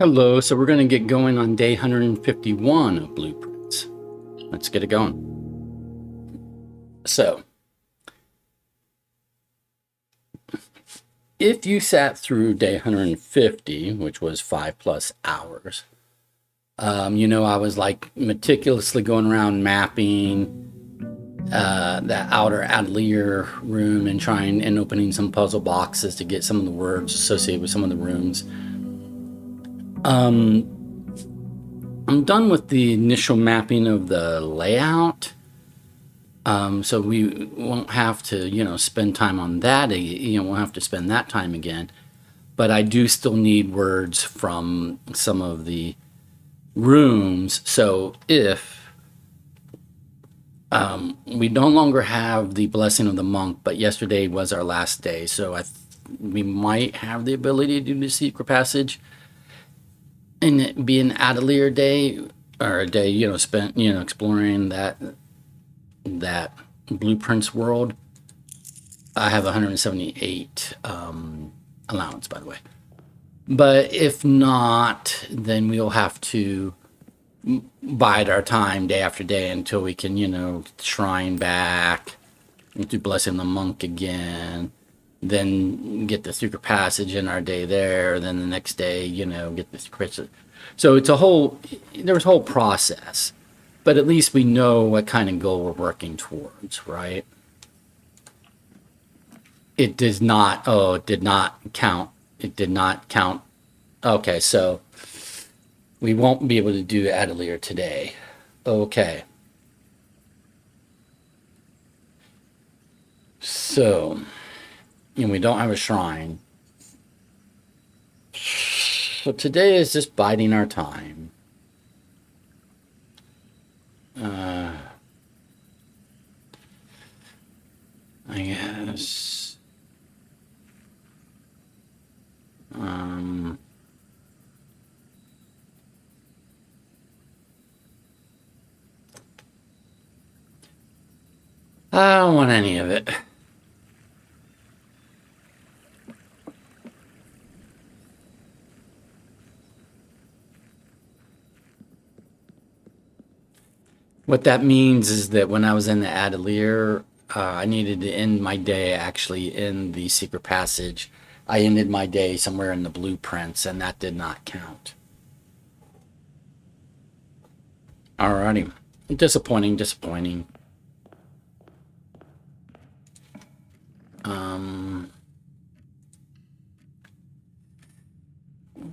Hello, so we're going to get going on day 151 of Blueprints. Let's get it going. So, if you sat through day 150, which was 5+ hours, I was like meticulously going around mapping that outer atelier room and trying and opening some puzzle boxes to get some of the words associated with some of the rooms. I'm done with the initial mapping of the layout. So we won't have to, spend time on that. We'll have to spend that time again. But I do still need words from some of the rooms. So if we no longer have the blessing of the monk, but yesterday was our last day, so we might have the ability to do the secret passage and it be an atelier day, or a day, spent, exploring that blueprints world. I have 178 allowance, by the way. But if not, then we'll have to bide our time day after day until we can, shrine back, do blessing the monk again, then get the secret passage in our day there, then the next day, get the secret. So there's a whole process. But at least we know what kind of goal we're working towards, right? It did not count. It did not count. Okay, so we won't be able to do Atelier today. Okay. So, and we don't have a shrine. So today is just biding our time. I guess. I don't want any of it. What that means is that when I was in the Atelier, I needed to end my day actually in the secret passage. I ended my day somewhere in the blueprints, and that did not count. Alrighty. Disappointing.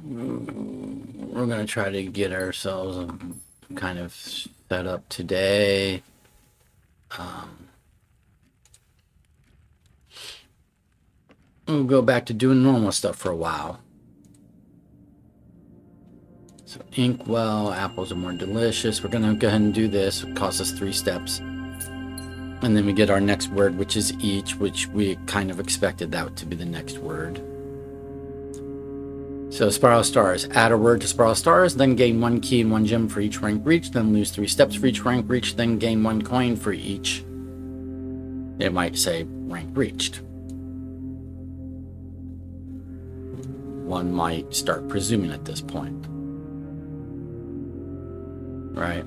We're going to try to get ourselves kind of set up today. We'll go back to doing normal stuff for a while. So inkwell, apples are more delicious. We're going to go ahead and do this. It costs us 3 steps. And then we get our next word, which is each, which we kind of expected that to be the next word. So Spiral Stars. Add a word to Spiral Stars, then gain 1 key and 1 gem for each rank reached, then lose 3 steps for each rank reached, then gain 1 coin for each. It might say rank reached. One might start presuming at this point. Right?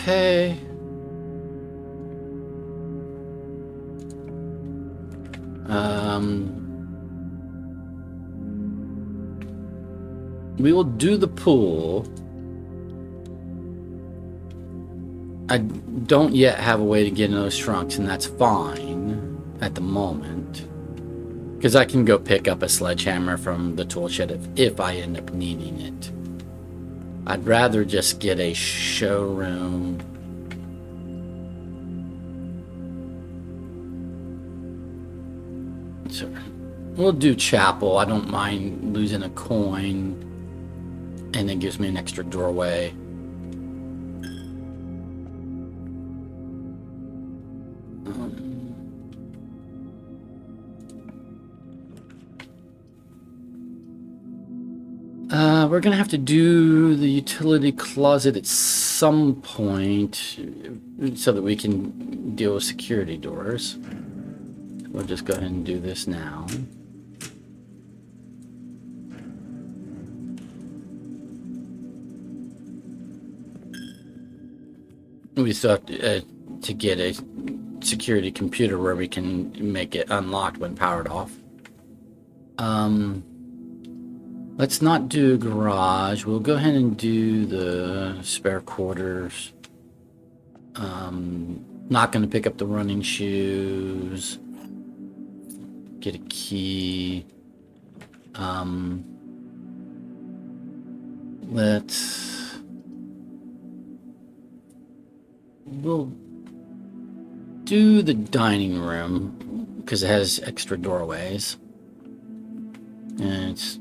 Okay. We will do the pool. I don't yet have a way to get in those trunks, and that's fine at the moment. Because I can go pick up a sledgehammer from the tool shed if I end up needing it. I'd rather just get a showroom. So we'll do chapel. I don't mind losing a coin, and it gives me an extra doorway. We're gonna have to do the utility closet at some point so that we can deal with security doors. We'll just go ahead and do this now. We still have to get a security computer where we can make it unlocked when powered off. Let's not do garage. We'll go ahead and do the spare quarters. Not going to pick up the running shoes. Get a key. We'll do the dining room because it has extra doorways. And it's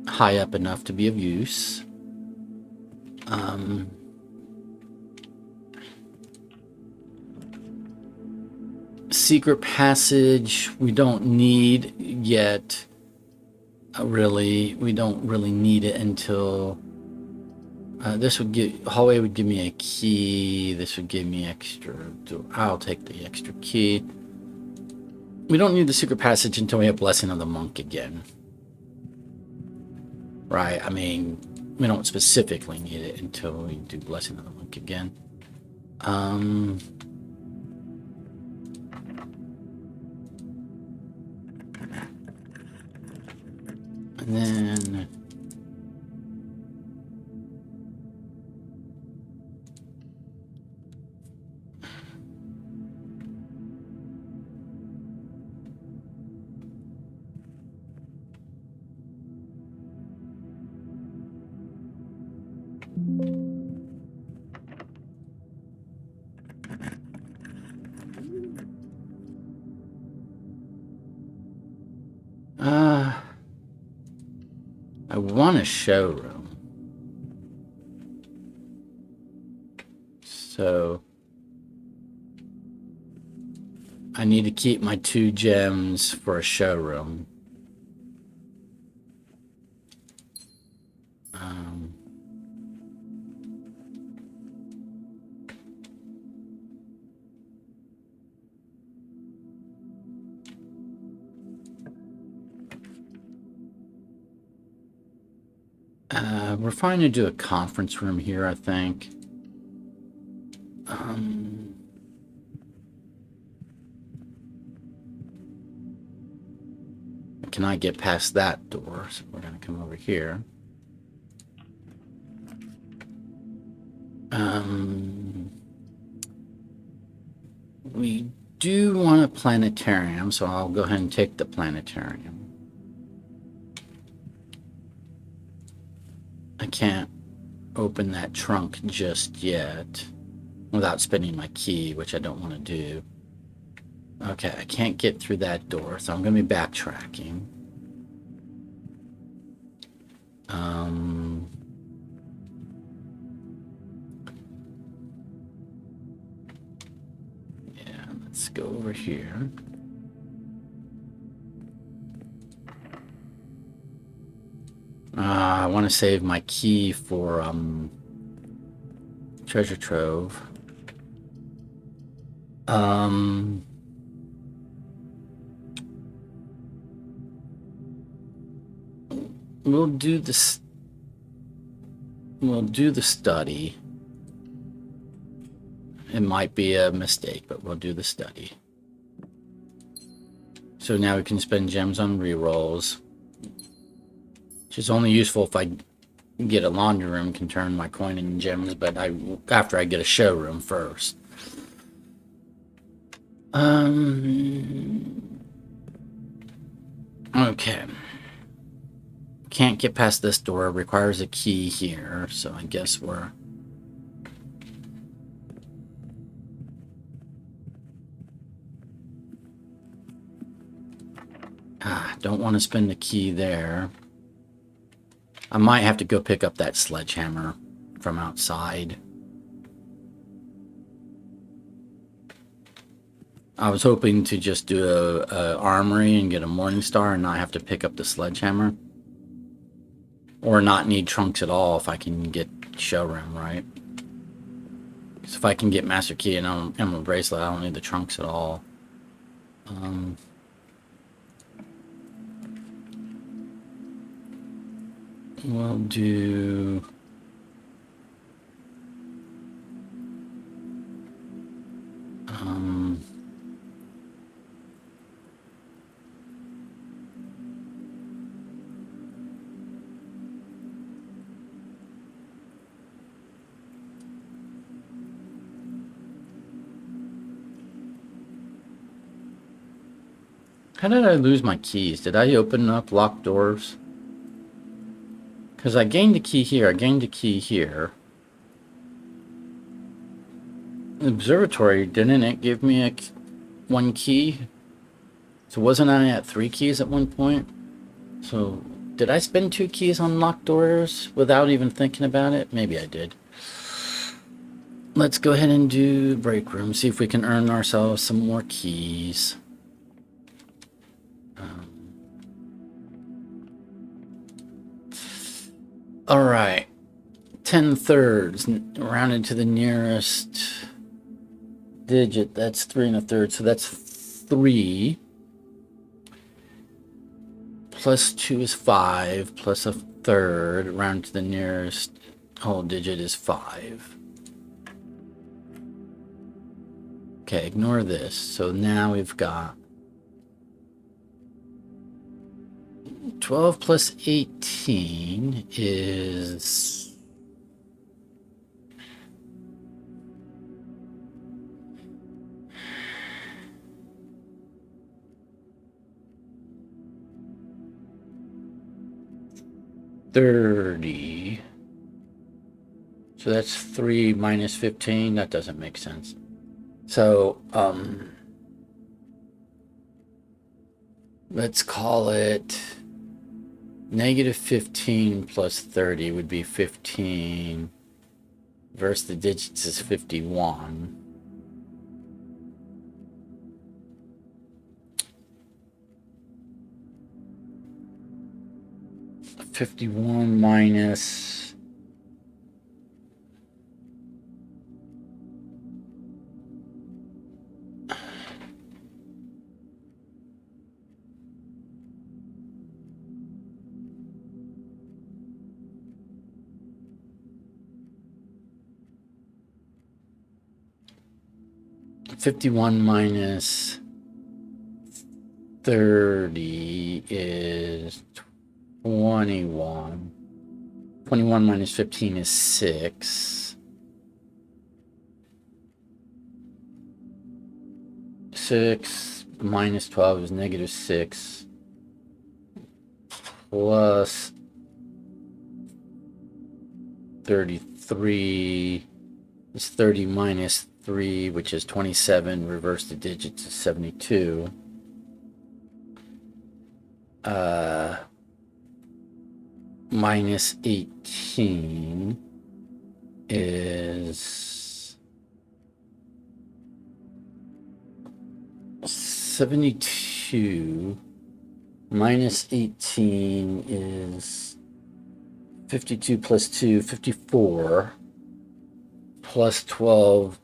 high up enough to be of use. Secret passage we don't need yet. Really, we don't really need it until this would give hallway would give me a key. This would give me extra. I'll take the extra key. We don't need the secret passage until we have Blessing of the Monk again. Right, I mean, we don't specifically need it until we do Blessing of the Monk again. And then... I want a showroom. So I need to keep my 2 gems for a showroom. We're fine to do a conference room here, I think. Can I get past that door? So we're going to come over here. We do want a planetarium, so I'll go ahead and take the planetarium. I can't open that trunk just yet without spending my key, which I don't want to do. Okay, I can't get through that door, so I'm going to be backtracking. Yeah, let's go over here. I want to save my key for treasure trove. We'll do this. We'll do the study. It might be a mistake, but we'll do the study. So now we can spend gems on rerolls, which is only useful if I get a laundry room, can turn my coin into gems, but after I get a showroom first. Okay. Can't get past this door. Requires a key here, so I guess we're... don't want to spend the key there. I might have to go pick up that sledgehammer from outside. I was hoping to just do a armory and get a morning star and not have to pick up the sledgehammer. or not need trunks at all if I can get showroom, right? So if I can get master key and emerald bracelet, I don't need the trunks at all. We'll do how did I lose my keys? Did I open up locked doors? Because I gained a key here, I gained a key here. The observatory, didn't it give me one key? So wasn't I at 3 keys at one point? So did I spend 2 keys on locked doors without even thinking about it? Maybe I did. Let's go ahead and do break room, see if we can earn ourselves some more keys. All right, 10 thirds rounded to the nearest digit. That's 3 1/3, so that's 3. Plus 2 is 5, plus a third, rounded to the nearest whole digit is 5. Okay, ignore this. So now we've got 12 plus 18 is 30. So that's 3 minus 15. That doesn't make sense. So, let's call it negative 15 plus 30 would be 15. Versus the digits is 51. $51 minus 51 minus 30 is 21. 21 minus 15 is 6. 6 minus 12 is negative 6. Plus 33 is 30 minus 3, which is 27. Reverse the digits is 72. Minus 18 is 72. Minus 18 is 52 plus 2, 54. Plus 12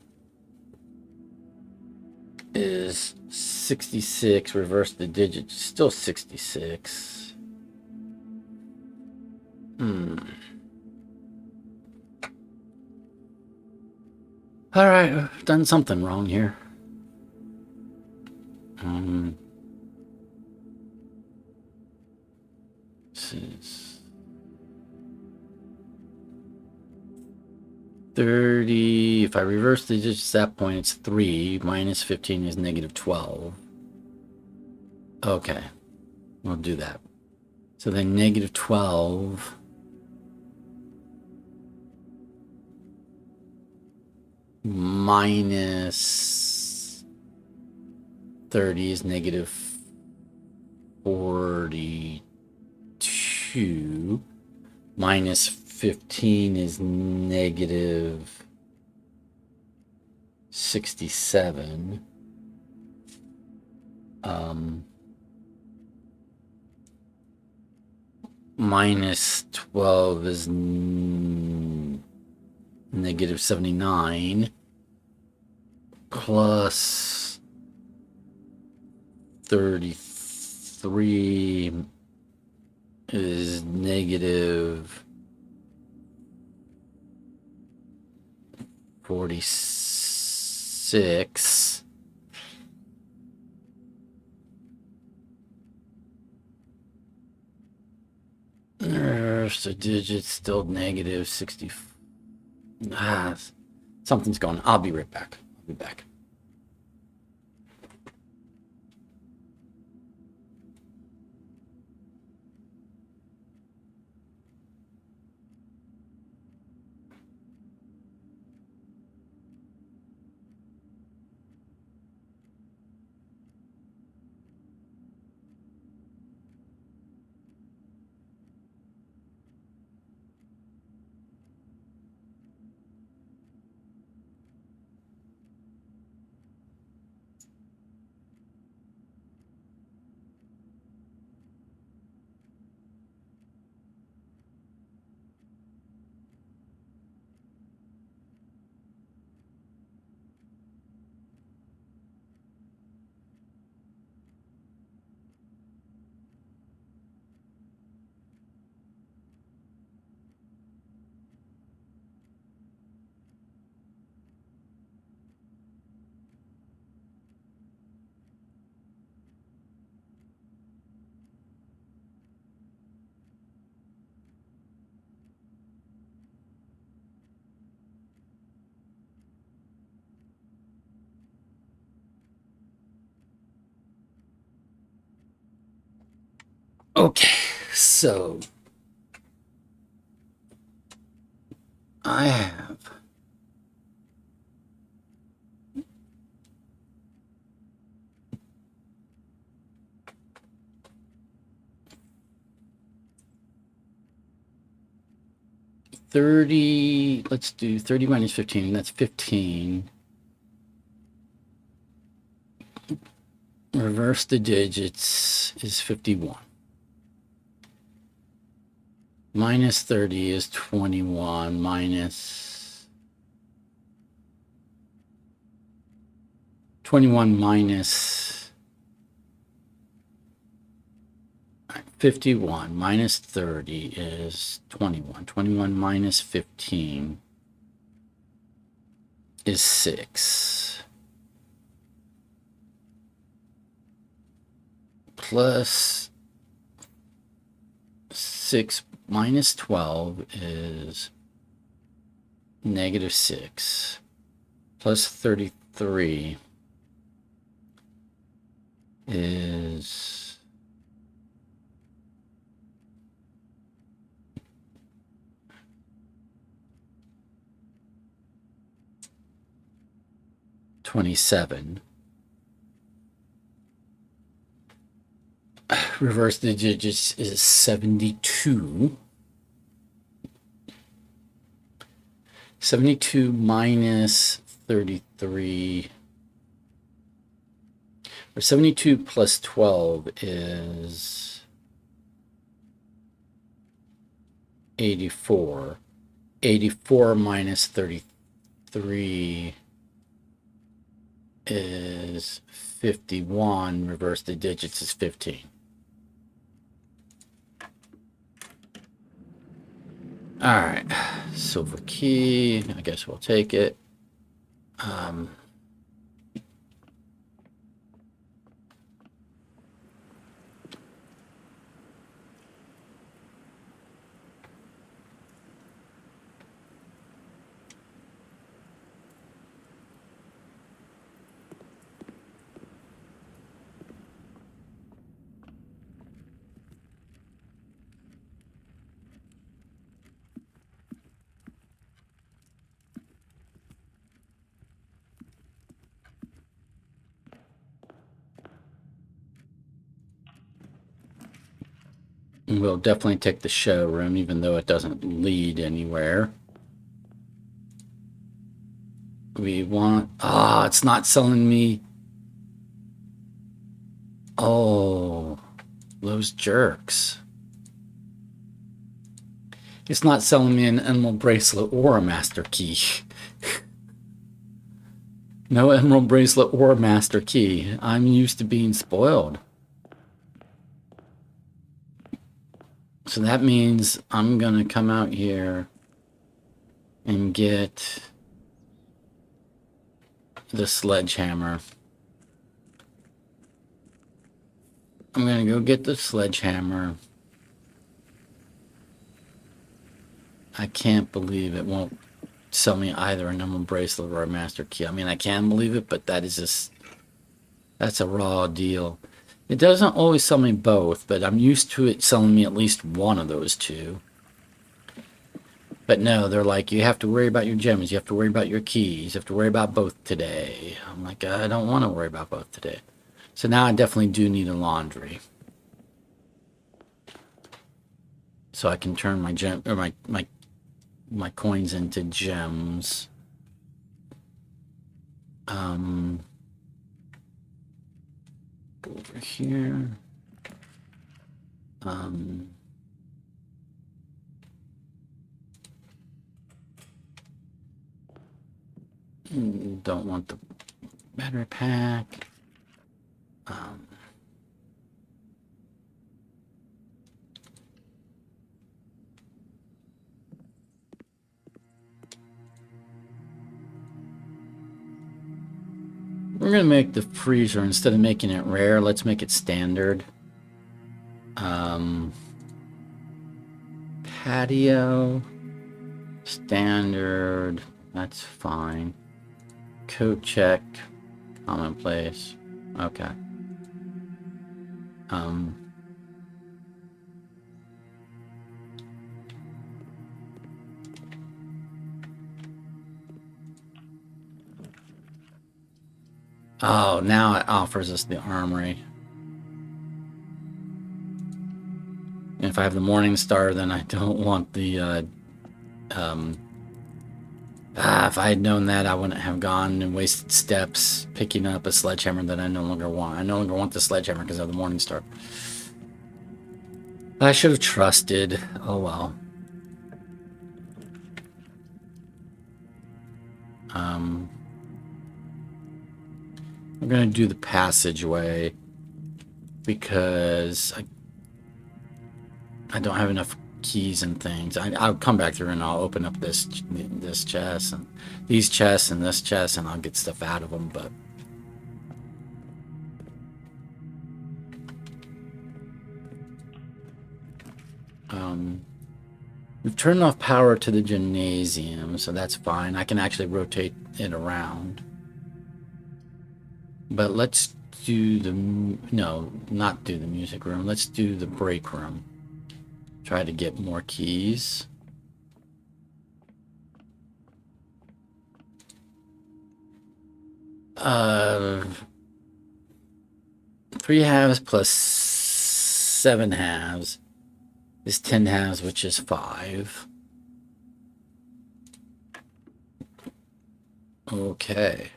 is 66. Reverse the digits, still 66. All right, I've done something wrong here. This is 30. If I reverse the digits at that point, it's 3. Minus 15 is negative 12. Okay, we'll do that. So then negative 12 minus 30 is negative 42. Minus 15 is negative 67. minus 12 is negative 79 plus 33 is negative 46. There's a digit still negative 60. Something's going on. I'll be right back. I'll be back. Okay, so I have let's do 30 minus 15, that's 15. Reverse the digits is 51. Minus 30 is 21. Minus 21 minus 51 minus 30 is 21. 21 minus 15 is 6. Plus 6 minus 12 is negative 6. Plus 33 is $27. Reverse the digits is 72. 72 minus 33, or 72 plus 12 is 84. 84 minus 33 is 51. Reverse the digits is 15. All right, silver key, I guess we'll take it. We'll definitely take the showroom, even though it doesn't lead anywhere. We want... it's not selling me... Oh, those jerks. It's not selling me an emerald bracelet or a master key. No emerald bracelet or master key. I'm used to being spoiled. So that means I'm going to come out here and get the sledgehammer. I'm going to go get the sledgehammer. I can't believe it won't sell me either an emerald bracelet or a master key. I mean, I can believe it, but that is just, that's a raw deal. It doesn't always sell me both, but I'm used to it selling me at least one of those two. But no, they're like, you have to worry about your gems, you have to worry about your keys, you have to worry about both today. I'm like, I don't want to worry about both today. So now I definitely do need a laundry. So I can turn my gem or my coins into gems. Go over here. Don't want the battery pack. We're going to make the freezer, instead of making it rare, let's make it standard. Patio, standard, that's fine. Coat check, commonplace, okay. Oh, now it offers us the armory. And if I have the Morning Star, then I don't want the, if I had known that, I wouldn't have gone and wasted steps picking up a sledgehammer that I no longer want. I no longer want the sledgehammer because of the Morning Star. I should have trusted. Oh, well. I'm going to do the passageway because I don't have enough keys and things. I'll come back through and I'll open up this chest and these chests and this chest, and I'll get stuff out of them, but we've turned off power to the gymnasium, so that's fine. I can actually rotate it around. But let's do the, no, not do the music room. Let's do the break room. Try to get more keys. Three halves plus 7 halves is 10 halves, which is 5. Okay.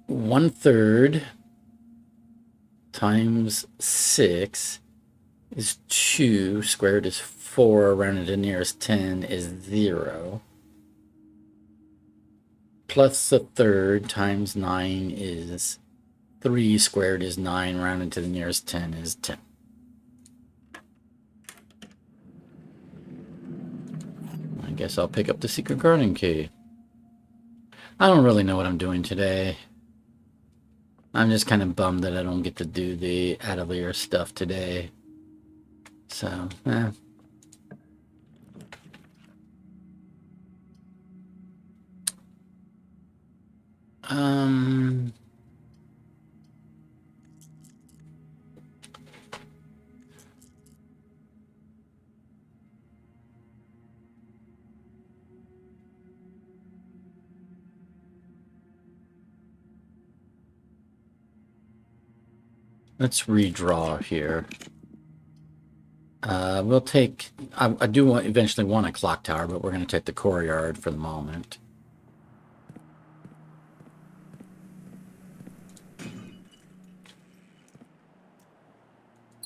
1/3 times 6 is 2, squared is 4, rounded to nearest 10 is 0. Plus 1/3 times 9 is 3, squared is 9, rounded to the nearest 10 is 10. I guess I'll pick up the secret garden key. I don't really know what I'm doing today. I'm just kind of bummed that I don't get to do the Atelier stuff today. So, let's redraw here. We'll take, I do eventually want a clock tower, but we're going to take the courtyard for the moment.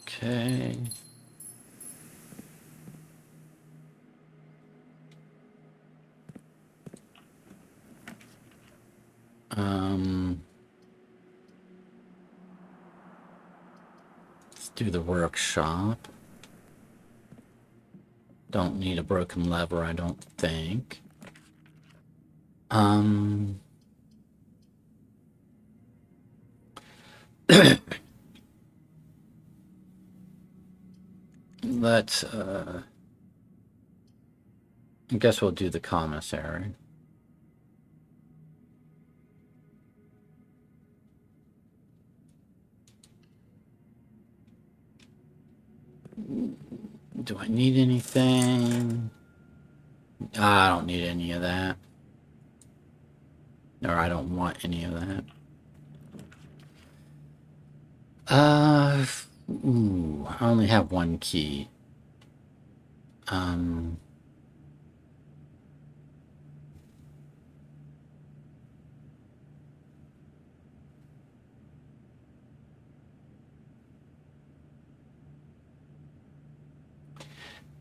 Okay. Let's do the workshop. Don't need a broken lever, I don't think. Let's, I guess we'll do the commissary. Do I need anything? I don't need any of that. Or I don't want any of that. Ooh, I only have one key.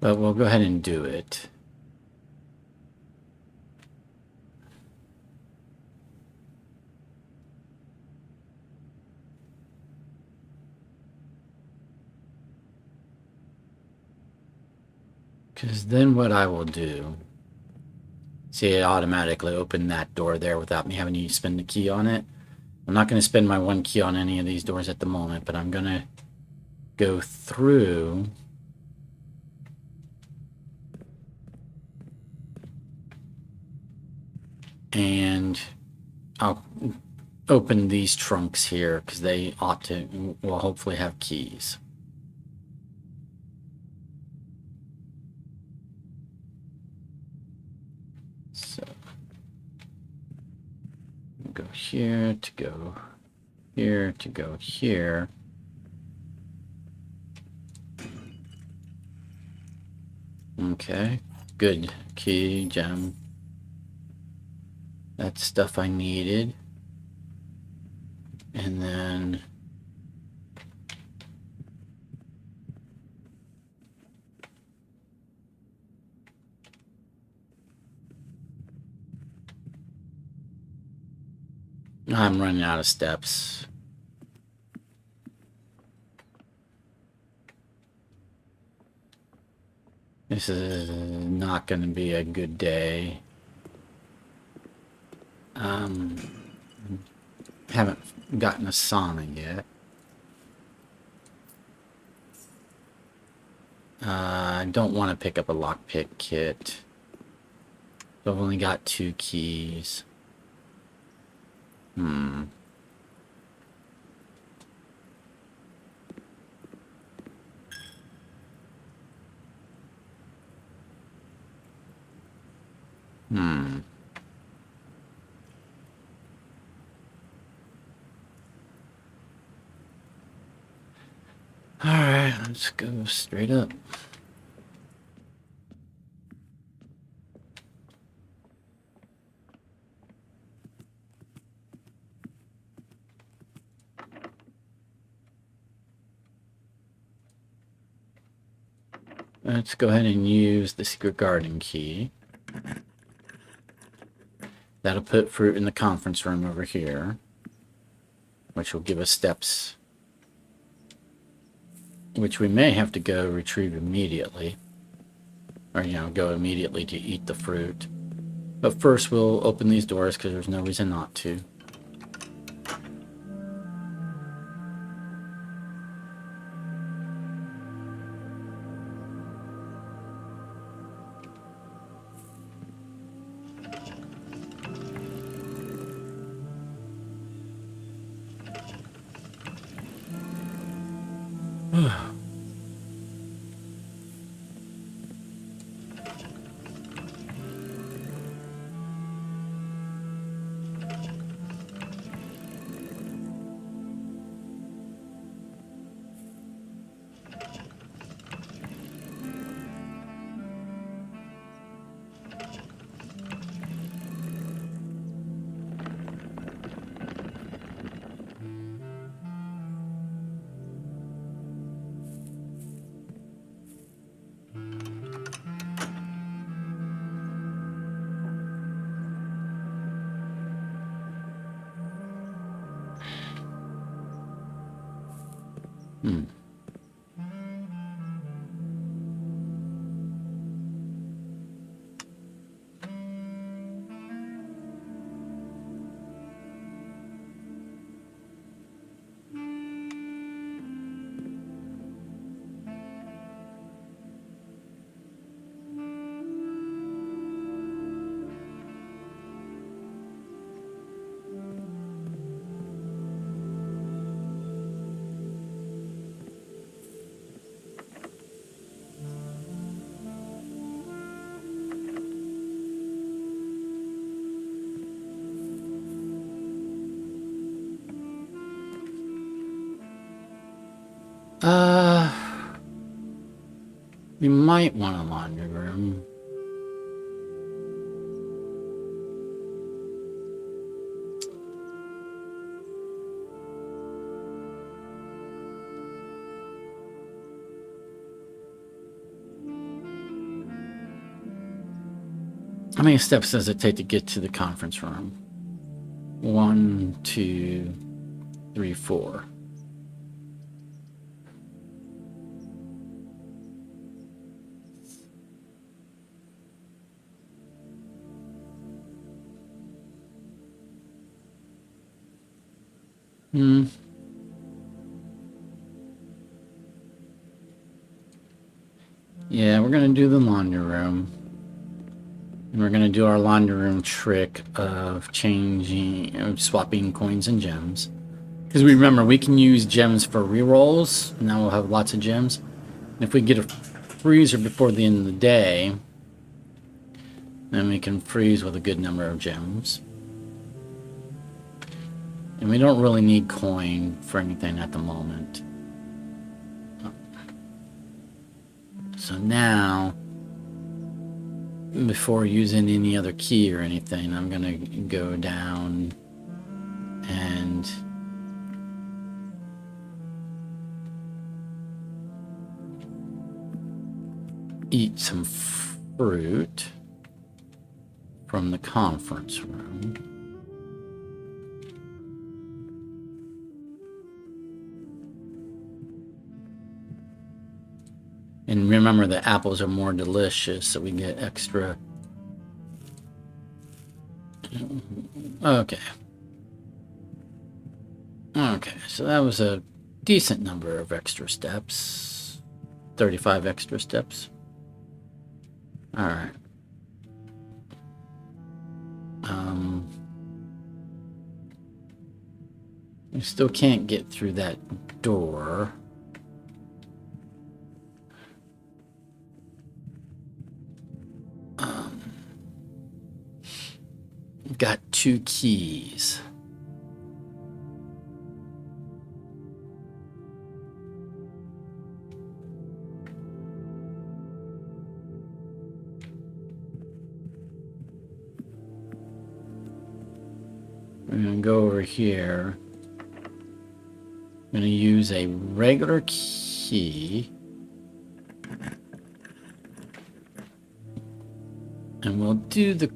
But we'll go ahead and do it. Because then what I will do, see, it automatically opened that door there without me having to spend the key on it. I'm not going to spend my one key on any of these doors at the moment, but I'm going to go through and I'll open these trunks here because they ought to, will hopefully have keys. So go here to go here to go here. Okay, good. Key, gem. That's stuff I needed. And then I'm running out of steps. This is not going to be a good day. Haven't gotten a sauna yet. I don't want to pick up a lockpick kit. So I've only got 2 keys. Alright, let's go straight up. Let's go ahead and use the secret garden key. That'll put fruit in the conference room over here, which will give us steps, which we may have to go retrieve immediately. Or, you know, go immediately to eat the fruit. But first we'll open these doors because there's no reason not to. We might want a laundry room. How many steps does it take to get to the conference room? 1, 2, 3, 4. Yeah, we're gonna do the laundry room. And we're gonna do our laundry room trick of swapping coins and gems. Because we remember, we can use gems for rerolls. Now we'll have lots of gems. And if we get a freezer before the end of the day, then we can freeze with a good number of gems. And we don't really need coin for anything at the moment. So now, before using any other key or anything, I'm gonna go down and eat some fruit from the conference room. And remember, the apples are more delicious, so we get extra. Okay. Okay, so that was a decent number of extra steps. 35 extra steps. Alright. We still can't get through that door. We've got 2 keys. We're going to go over here. I'm going to use a regular key. And we'll do the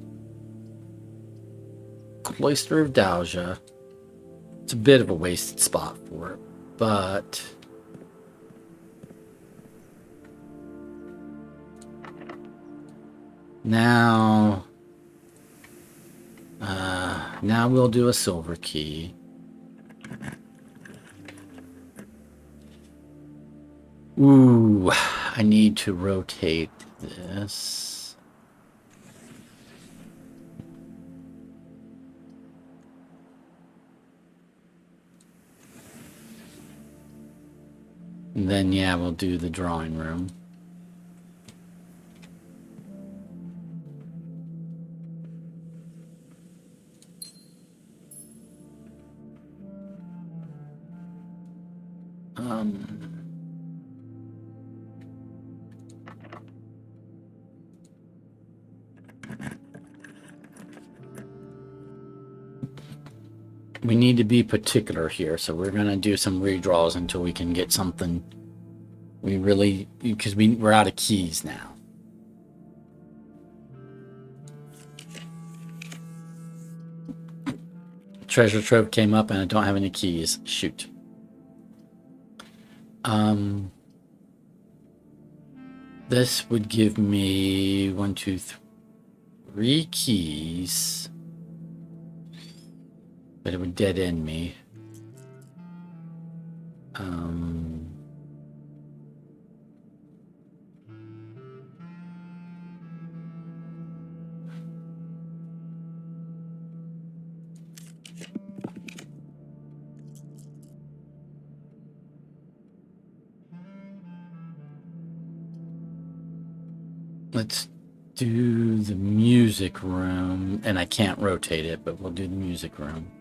Cloister of Dalja. It's a bit of a wasted spot for it, but now we'll do a silver key. Ooh, I need to rotate this. And then, yeah, we'll do the drawing room. We need to be particular here, so we're going to do some redraws until we can get something we really, because we're out of keys now. Treasure trove came up and I don't have any keys. Shoot. This would give me 1, 2, 3 keys. But it would dead end me. Let's do the music room, and I can't rotate it, but we'll do the music room.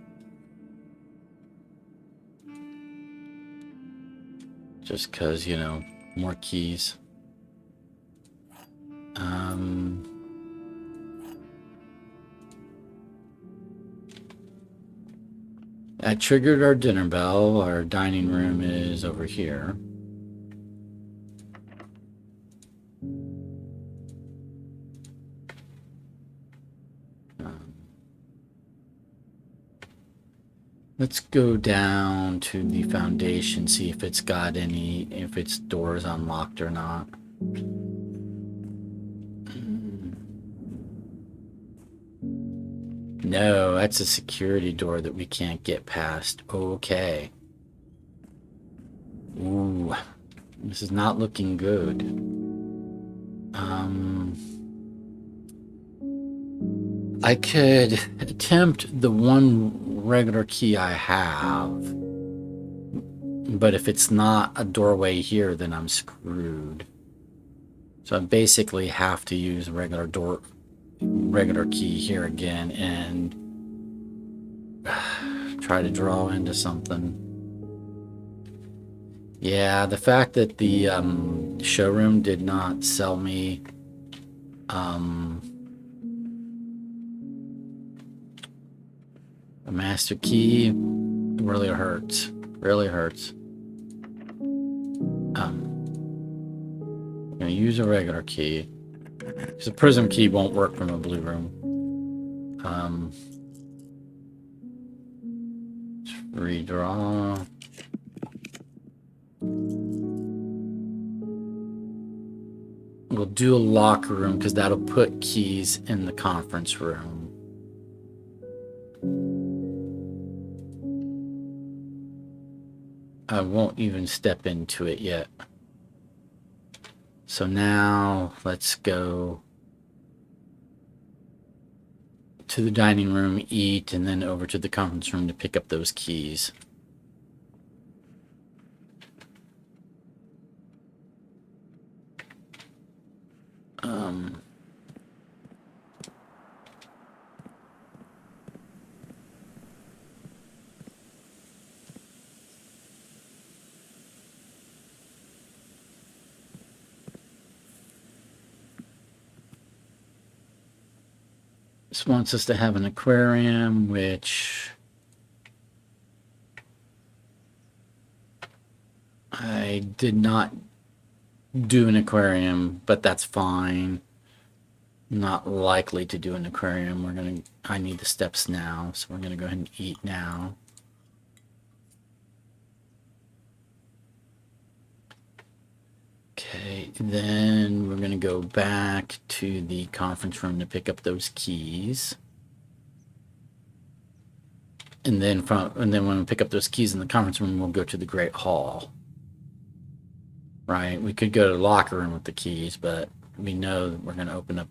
Just because, you know, more keys. I triggered our dinner bell. Our dining room is over here. Let's go down to the foundation, see if it's got any, if its door is unlocked or not. No, that's a security door that we can't get past. Okay. Ooh, this is not looking good. I could attempt the one regular key I have, but if it's not a doorway here, then I'm screwed. So I basically have to use a regular key here again and try to draw into something. Yeah, the fact that the showroom did not sell me a master key really hurts. Really hurts. I'm gonna use a regular key. Because the prism key won't work from a blue room. Redraw. We'll do a locker room because that'll put keys in the conference room. I won't even step into it yet. So now let's go to the dining room, eat, and then over to the conference room to pick up those keys. This wants us to have an aquarium, which I did not do an aquarium, but that's fine. Not likely to do an aquarium. I need the steps now, so we're gonna go ahead and eat now. Okay, then we're gonna go back to the conference room to pick up those keys. And then when we pick up those keys in the conference room, we'll go to the Great Hall. Right? We could go to the locker room with the keys, but we know that we're gonna open up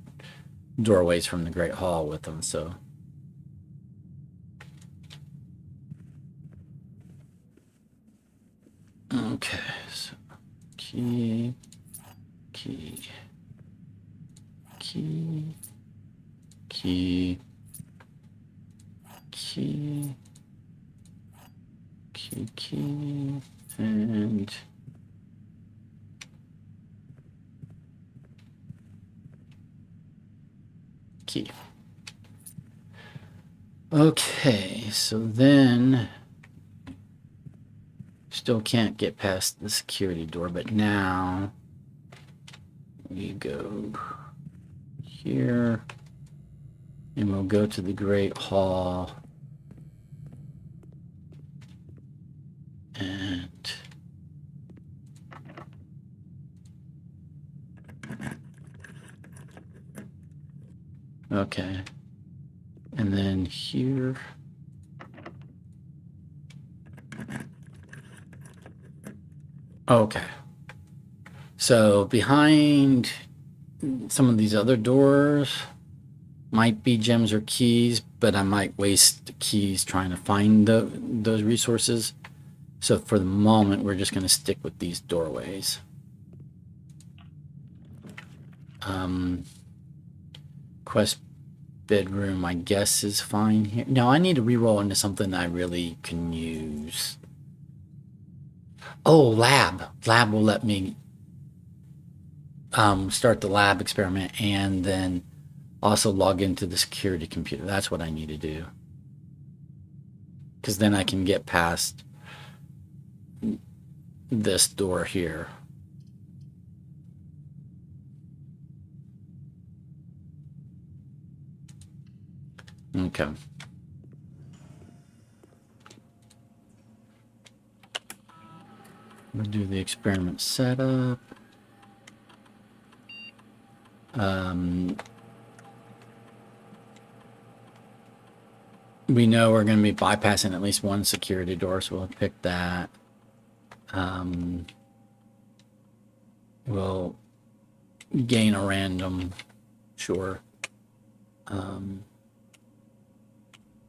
doorways from the Great Hall with them, so. Okay, so key, key, key, key, key, key, key, and key. Okay, so then still can't get past the security door, but now we go here and we'll go to the Great Hall and okay, and then here. Okay. So behind some of these other doors might be gems or keys, but I might waste keys trying to find those resources. So for the moment, we're just going to stick with these doorways. Quest bedroom, I guess, is fine here. No, I need to reroll into something I really can use. Oh, lab. Lab will let me start the lab experiment and then also log into the security computer. That's what I need to do. Because then I can get past this door here. Okay. We'll do the experiment setup. We know we're going to be bypassing at least one security door, so we'll pick that. We'll gain a random, sure. All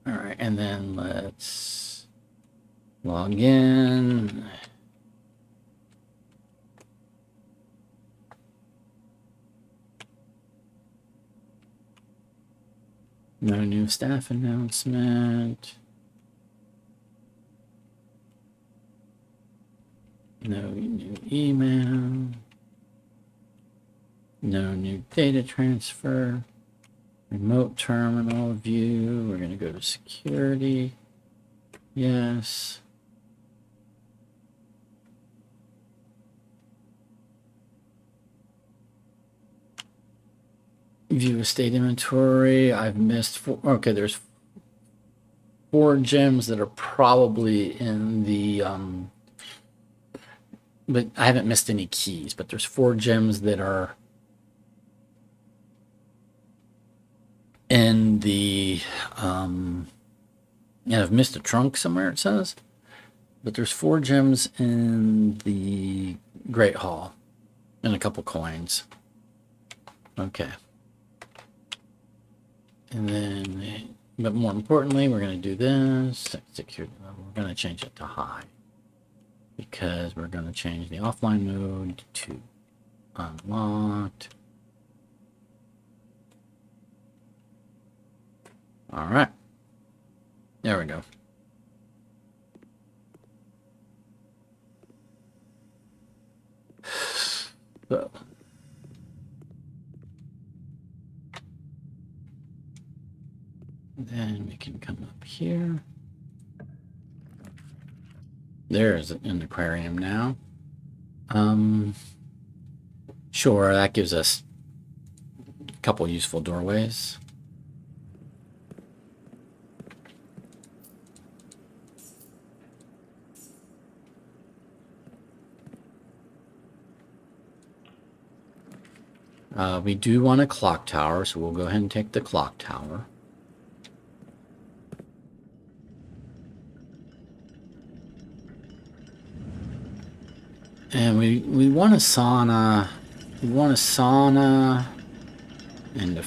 right, and then let's log in. No new staff announcement. No new email. No new data transfer. Remote terminal view. We're going to go to security. Yes. View estate inventory. I've missed four. Okay, there's 4 gems that are probably in the but I haven't missed any keys, but there's 4 gems that are in the yeah, I've missed a trunk somewhere, it says. But there's 4 gems in the Great Hall and a couple coins. Okay. And then, but more importantly, we're going to do this. Security level. We're going to change it to high because we're going to change the offline mode to unlocked. All right. There we go. So. Then we can come up here. There's an aquarium now. Sure, that gives us a couple useful doorways. We do want a clock tower, so we'll go ahead and take the clock tower. And we want a sauna. We want a sauna and a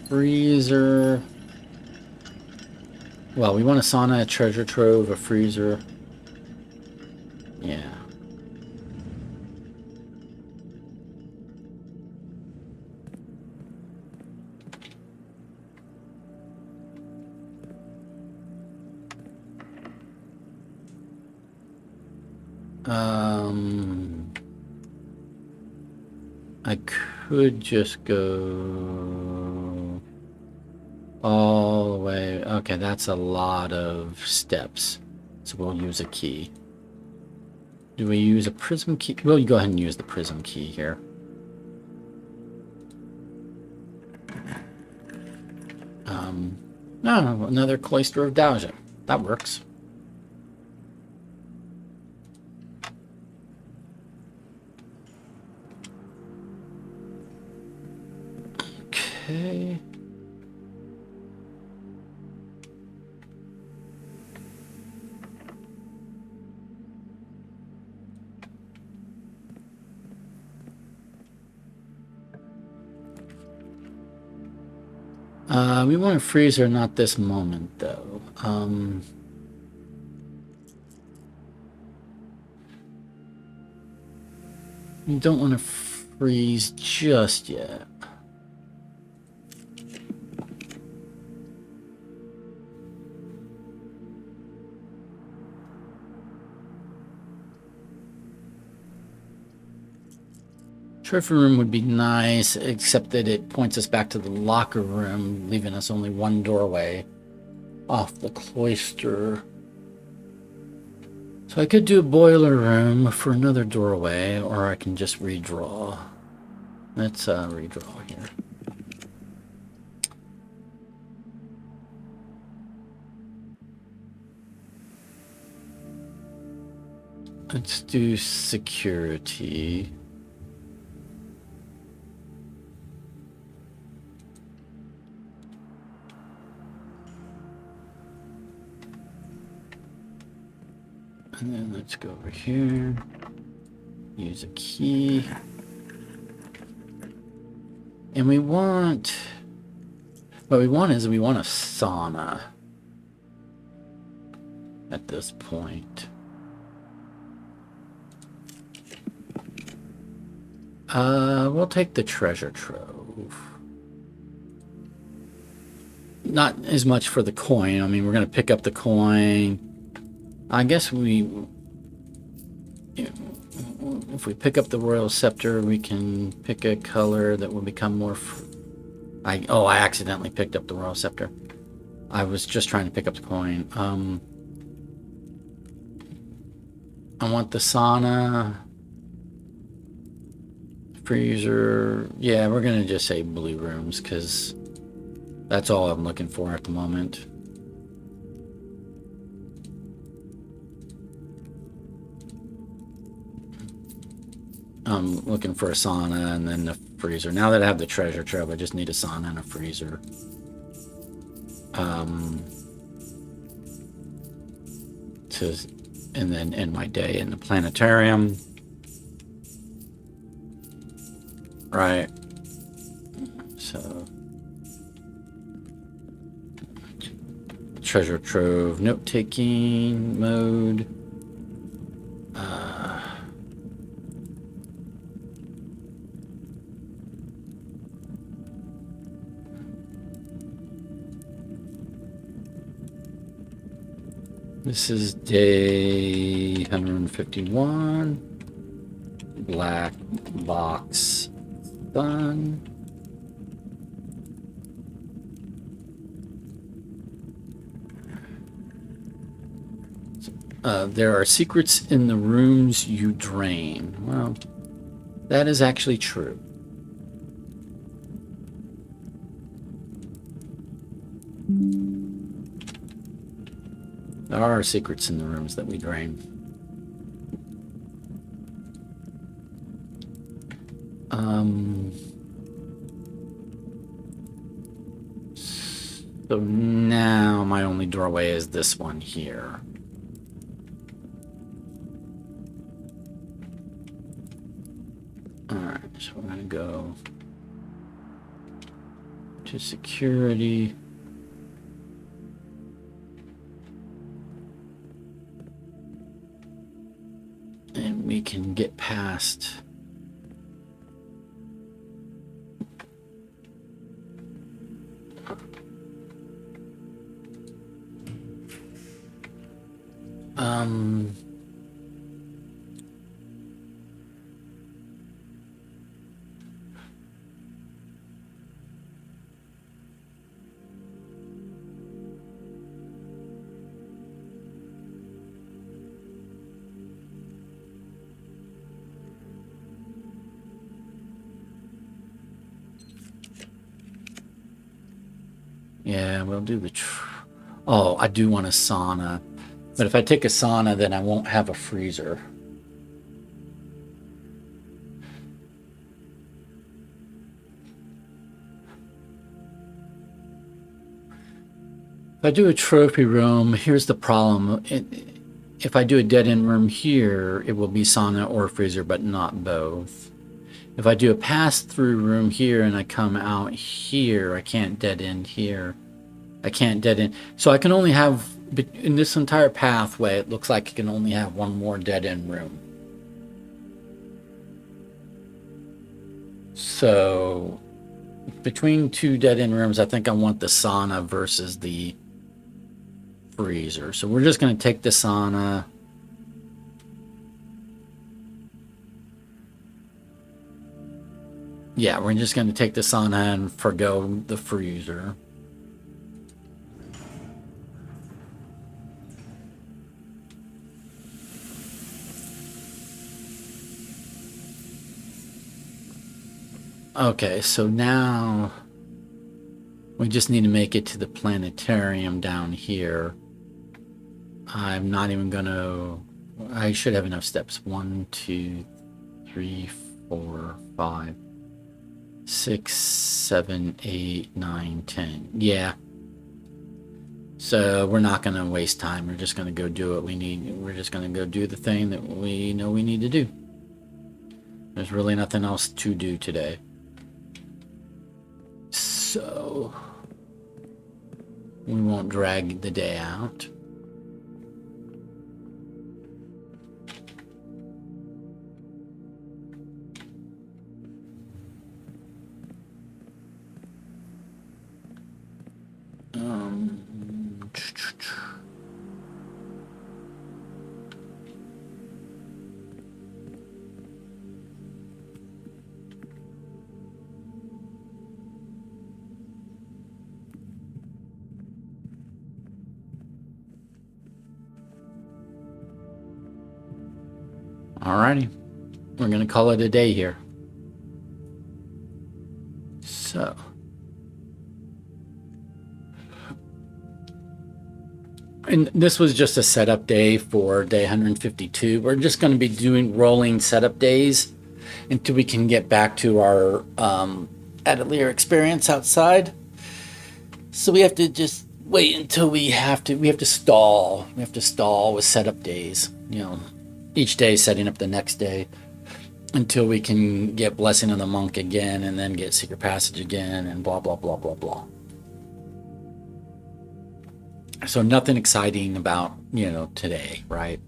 freezer. Well, we want a sauna, a treasure trove, a freezer. Yeah. I could just go all the way. Okay, that's a lot of steps. So we'll use a key. Do we use a prism key? We'll go ahead and use the prism key here. No, another cloister of Dowja. That works. Okay. We want a freezer, not this moment, though. You don't want to freeze just yet. Trophy room would be nice, except that it points us back to the locker room, leaving us only one doorway off the cloister. So I could do a boiler room for another doorway, or I can just redraw. Let's redraw here. Let's do security. And then let's go over here. Use a key. And we want... What we want is we want a sauna. At this point. We'll take the treasure trove. Not as much for the coin. I mean, we're going to pick up the coin. I guess if we pick up the royal scepter, we can pick a color that will become more... I accidentally picked up the royal scepter. I was just trying to pick up the coin. I want the sauna... freezer. Yeah, we're gonna just say blue rooms because that's all I'm looking for at the moment. I'm looking for a sauna and then the freezer. Now that I have the treasure trove, I just need a sauna and a freezer. And then end my day in the planetarium. Right. So treasure trove, note-taking mode. This is day 151. Black box done. There are secrets in the rooms you drain. Well, that is actually true. There are secrets in the rooms that we drain. So now my only doorway is this one here. Alright, so we're gonna go to security. And we can get past yeah, we'll do the... Oh, I do want a sauna. But if I take a sauna, then I won't have a freezer. If I do a trophy room, here's the problem. If I do a dead-end room here, it will be sauna or freezer, but not both. If I do a pass-through room here and I come out here, I can't dead-end here. I can't dead-end. So I can only have, in this entire pathway, it looks like I can only have one more dead-end room. So between two dead-end rooms, I think I want the sauna versus the freezer. So we're just going to take the sauna. Yeah, we're just going to take the sauna and forgo the freezer. Okay, so now we just need to make it to the planetarium down here. I'm not even going to... I should have enough steps. 1, 2, 3, 4, 5, 6, 7, 8, 9, 10. Yeah. So we're not going to waste time. We're just going to go do what we need. We're just going to go do the thing that we know we need to do. There's really nothing else to do today. So we won't drag the day out. Alrighty, we're gonna call it a day here. So, and this was just a setup day for day 152. We're just going to be doing rolling setup days until we can get back to our Atelier experience outside. So we have to just wait until we have to stall. We have to stall with setup days. You know, each day setting up the next day until we can get Blessing of the Monk again and then get Secret Passage again and blah, blah, blah, blah, blah. So nothing exciting about, today, right?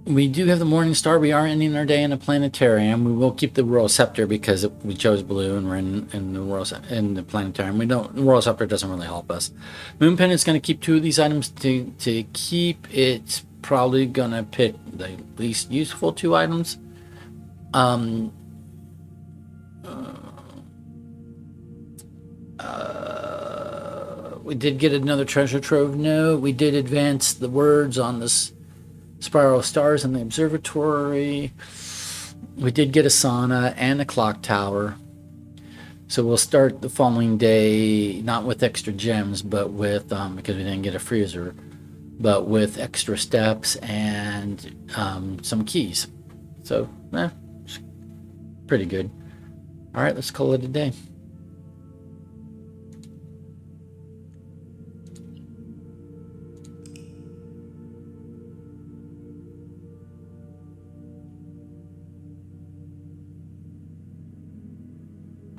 We do have the Morning Star. We are ending our day in a planetarium. We will keep the Royal Scepter because we chose blue and we're in the planetarium. The Royal Scepter doesn't really help us. Moon Pendant's going to keep 2 of these items to keep. It's probably going to pick the least useful 2 items. We did get another treasure trove note. We did advance the words on this spiral of stars in the observatory. We did get a sauna and a clock tower. So we'll start the following day, not with extra gems, but with, because we didn't get a freezer, but with extra steps and some keys. So, pretty good. All right, let's call it a day.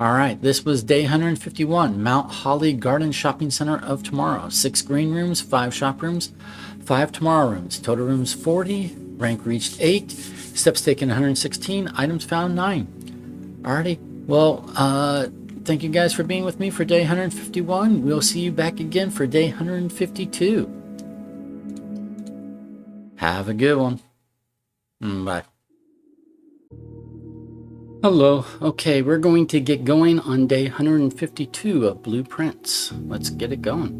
All right, this was day 151, Mount Holly Garden Shopping Center of tomorrow. 6 green rooms, 5 shop rooms, 5 tomorrow rooms. Total rooms 40, rank reached 8, steps taken 116, items found 9. Alrighty, well, thank you guys for being with me for day 151. We'll see you back again for day 152. Have a good one. Bye. Hello. Okay, we're going to get going on day 152 of Blueprints. Let's get it going.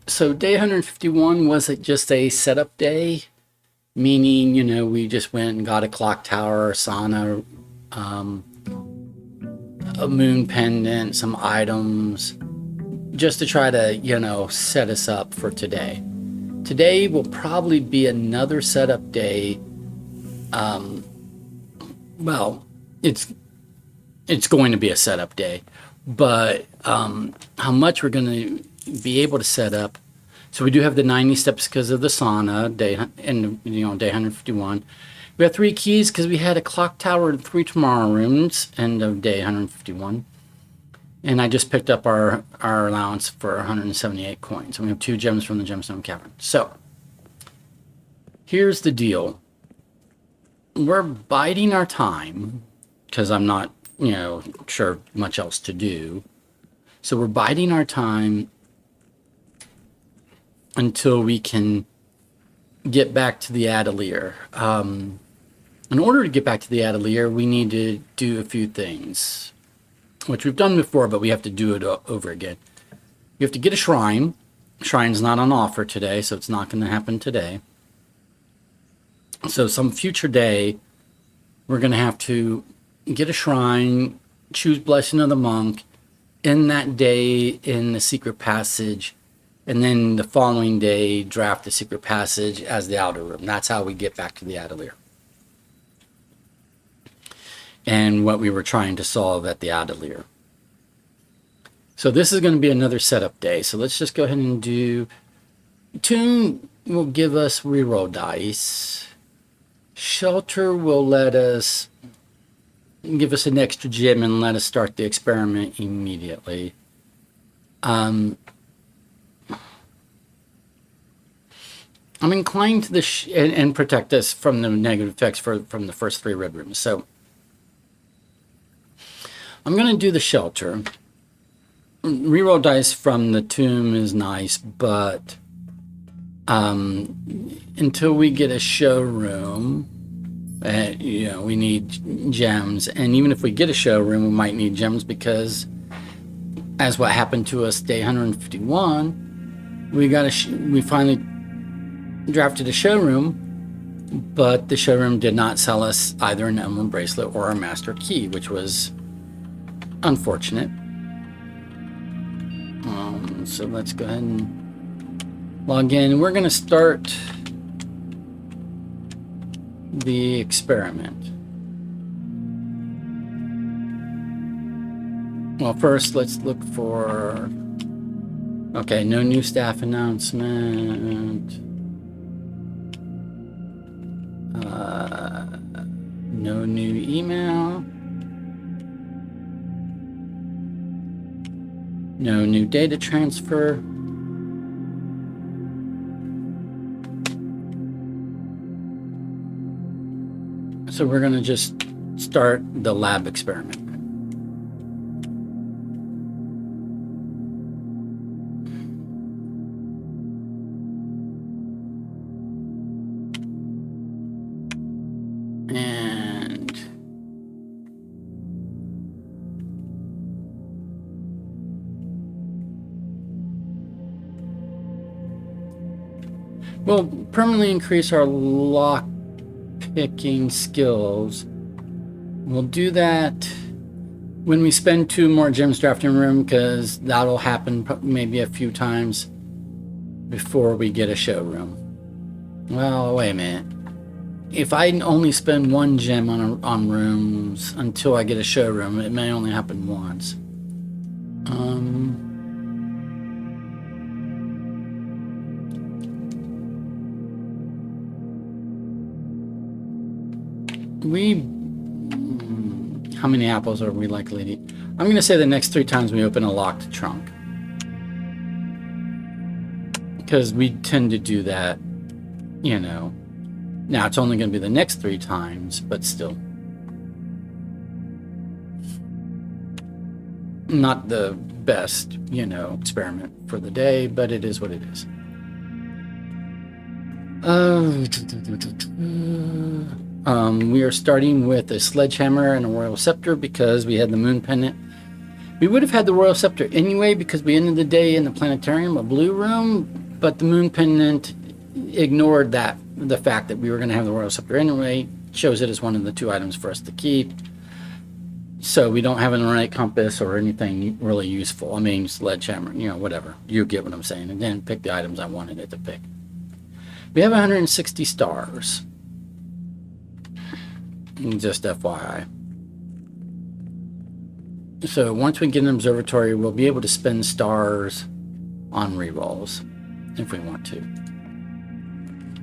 So day 151 was just a setup day, meaning, we just went and got a clock tower, a sauna, a moon pendant, some items, just to try to, set us up for today. Today will probably be another setup day. Well, it's going to be a setup day, but how much we're going to be able to set up. So we do have the 90 steps because of the sauna day, and day 151. We have 3 keys because we had a clock tower and 3 tomorrow rooms, end of day 151. And I just picked up our allowance for 178 coins. And we have 2 gems from the Gemstone Cavern. So, here's the deal. We're biding our time, because I'm not, sure much else to do. So we're biding our time until we can get back to the atelier. In order to get back to the atelier, we need to do a few things, which we've done before, but we have to do it over again. You have to get a shrine. Shrine's not on offer today, so it's not going to happen today. So some future day, we're going to have to get a shrine, choose Blessing of the Monk, end that day in the secret passage, and then the following day, draft the secret passage as the outer room. That's how we get back to the atelier. And what we were trying to solve at the atelier. So this is going to be another setup day. So let's just go ahead and do... Tune will give us reroll dice. Shelter will let us... give us an extra gem and let us start the experiment immediately. I'm inclined to and protect us from the negative effects from the first 3 red rooms. So I'm going to do the shelter. Reroll dice from the tomb is nice, but until we get a showroom, we need gems. And even if we get a showroom, we might need gems because, as what happened to us day 151, we finally drafted a showroom, but the showroom did not sell us either an emerald bracelet or a master key, which was unfortunate. So let's go ahead and log in. We're going to start the experiment. Well, first let's look for... Okay, no new staff announcement. No new email. No new data transfer. So we're going to just start the lab experiment. And we'll permanently increase our lock picking skills. We'll do that when we spend 2 more gems drafting room, because that'll happen maybe a few times before we get a showroom. Well, wait a minute. If I only spend 1 gem on rooms until I get a showroom, it may only happen once. How many apples are we likely to eat? I'm going to say the next 3 times we open a locked trunk, because we tend to do that, Now it's only going to be the next 3 times, but still. Not the best, experiment for the day, but it is what it is. We are starting with a sledgehammer and a royal scepter because we had the moon pendant. We would have had the royal scepter anyway because we ended the day in the planetarium, a blue room, but the moon pendant ignored the fact that we were going to have the royal scepter anyway, chose it as one of the 2 items for us to keep. So we don't have an ornate compass or anything really useful. I mean, sledgehammer, whatever. You get what I'm saying. And then pick the items I wanted it to pick. We have 160 stars. Just FYI. So once we get an observatory, we'll be able to spend stars on rerolls if we want to.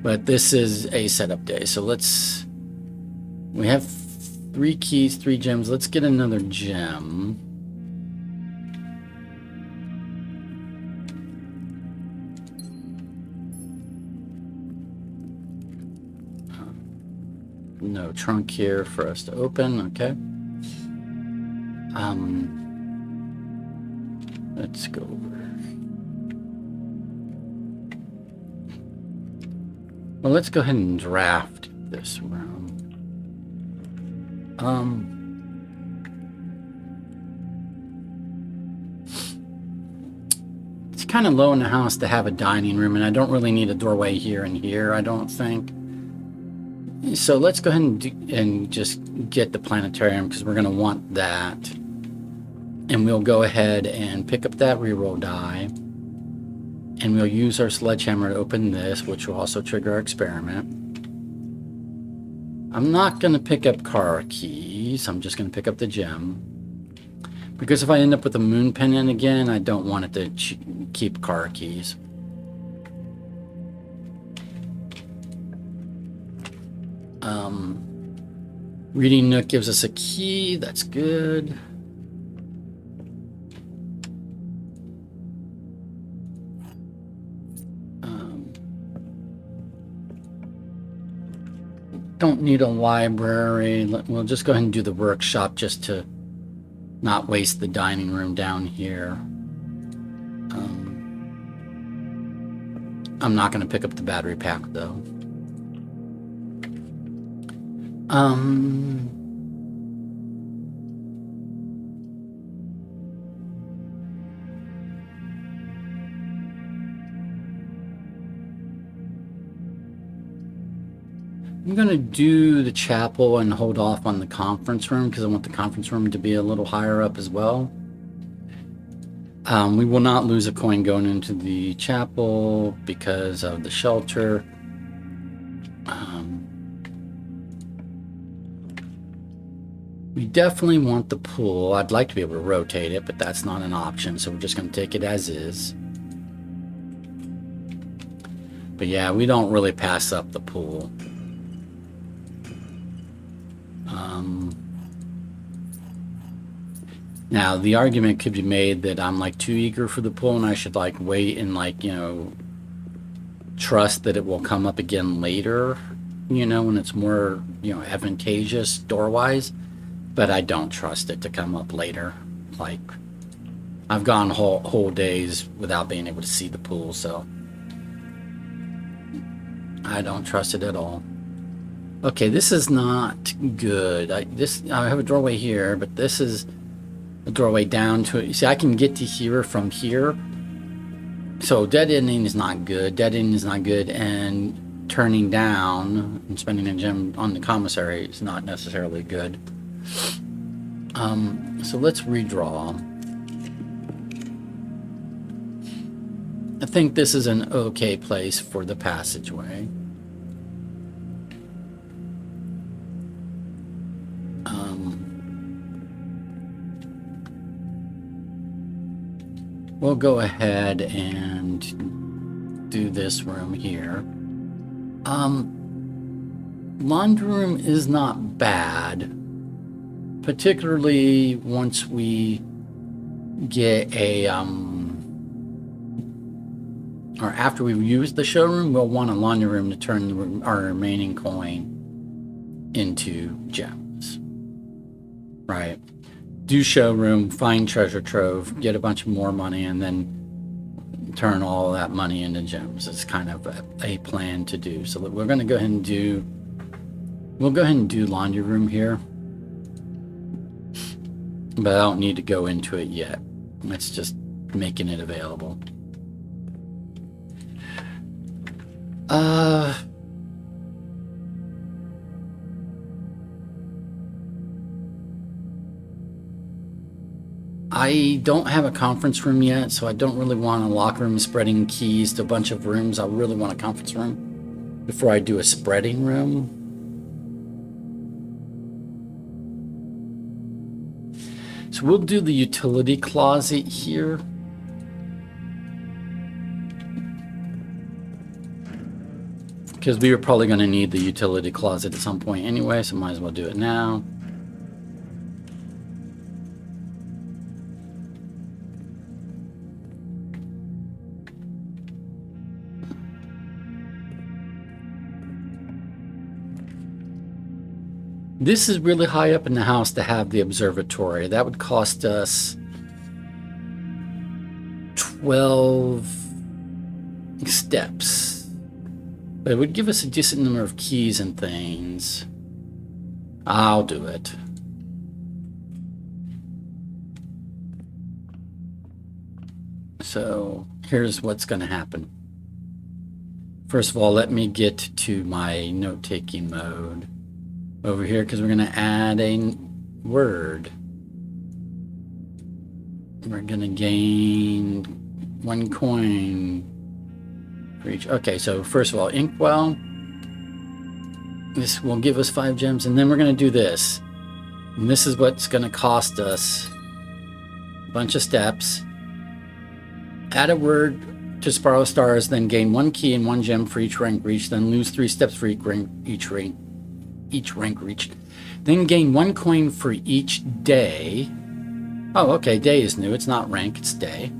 But this is a setup day, so we have 3 keys, 3 gems. Let's get another gem. No trunk here for us to open, okay. Let's go over. Well, let's go ahead and draft this room. It's kind of low in the house to have a dining room, and I don't really need a doorway here and here, I don't think. So let's go ahead and just get the planetarium, because we're going to want that. And we'll go ahead and pick up that reroll die. And we'll use our sledgehammer to open this, which will also trigger our experiment. I'm not going to pick up car keys. I'm just going to pick up the gem. Because if I end up with a moon pendant again, I don't want it to keep car keys. Reading Nook gives us a key. That's good. Don't need a library. We'll just go ahead and do the workshop just to not waste the dining room down here. I'm not going to pick up the battery pack though. I'm going to do the chapel and hold off on the conference room because I want the conference room to be a little higher up as well. We will not lose a coin going into the chapel because of the shelter. We definitely want the pool. I'd like to be able to rotate it, but that's not an option, so we're just going to take it as is. But yeah, we don't really pass up the pool. Now, the argument could be made that I'm like too eager for the pool and I should like wait and like, you know, trust that it will come up again later, you know, when it's more, you know, advantageous door-wise. But I don't trust it to come up later. Like, I've gone whole days without being able to see the pool, so I don't trust it at all. Okay, this is not good. I have a doorway here, but this is a doorway down to it. See, I can get to here from here. So dead ending is not good. Dead ending is not good, and turning down and spending a gem on the commissary is not necessarily good. So let's redraw. I think this is an okay place for the passageway. We'll go ahead and do this room here. Laundry room is not bad, particularly once we get a or after we've used the showroom, we'll want a laundry room to turn our remaining coin into gems. Right. Do showroom, find treasure trove, get a bunch more money, and then turn all that money into gems. It's kind of a plan to do. So we're going to go ahead and do, we'll go ahead and do laundry room here. But I don't need to go into it yet. It's just making it available. I don't have a conference room yet, so I don't really want a locker room spreading keys to a bunch of rooms. I really want a conference room before I do a spreading room. So we'll do the utility closet here. Because we are probably going to need the utility closet at some point anyway, so might as well do it now. This is really high up in the house to have the observatory. That would cost us 12 steps. But it would give us a decent number of keys and things. I'll do it. So here's what's going to happen. First of all, let me get to my note-taking mode over here because we're going to add a word. We're going to gain 1 coin for each. Okay, so first of all, inkwell. This will give us 5 gems, and then we're going to do this. And this is what's going to cost us a bunch of steps. Add a word to Spiral Stars, then gain 1 key and 1 gem for each rank reached, then lose 3 steps for each rank reached. Then gain 1 coin for each day. Oh, okay, day is new. It's not rank, it's day.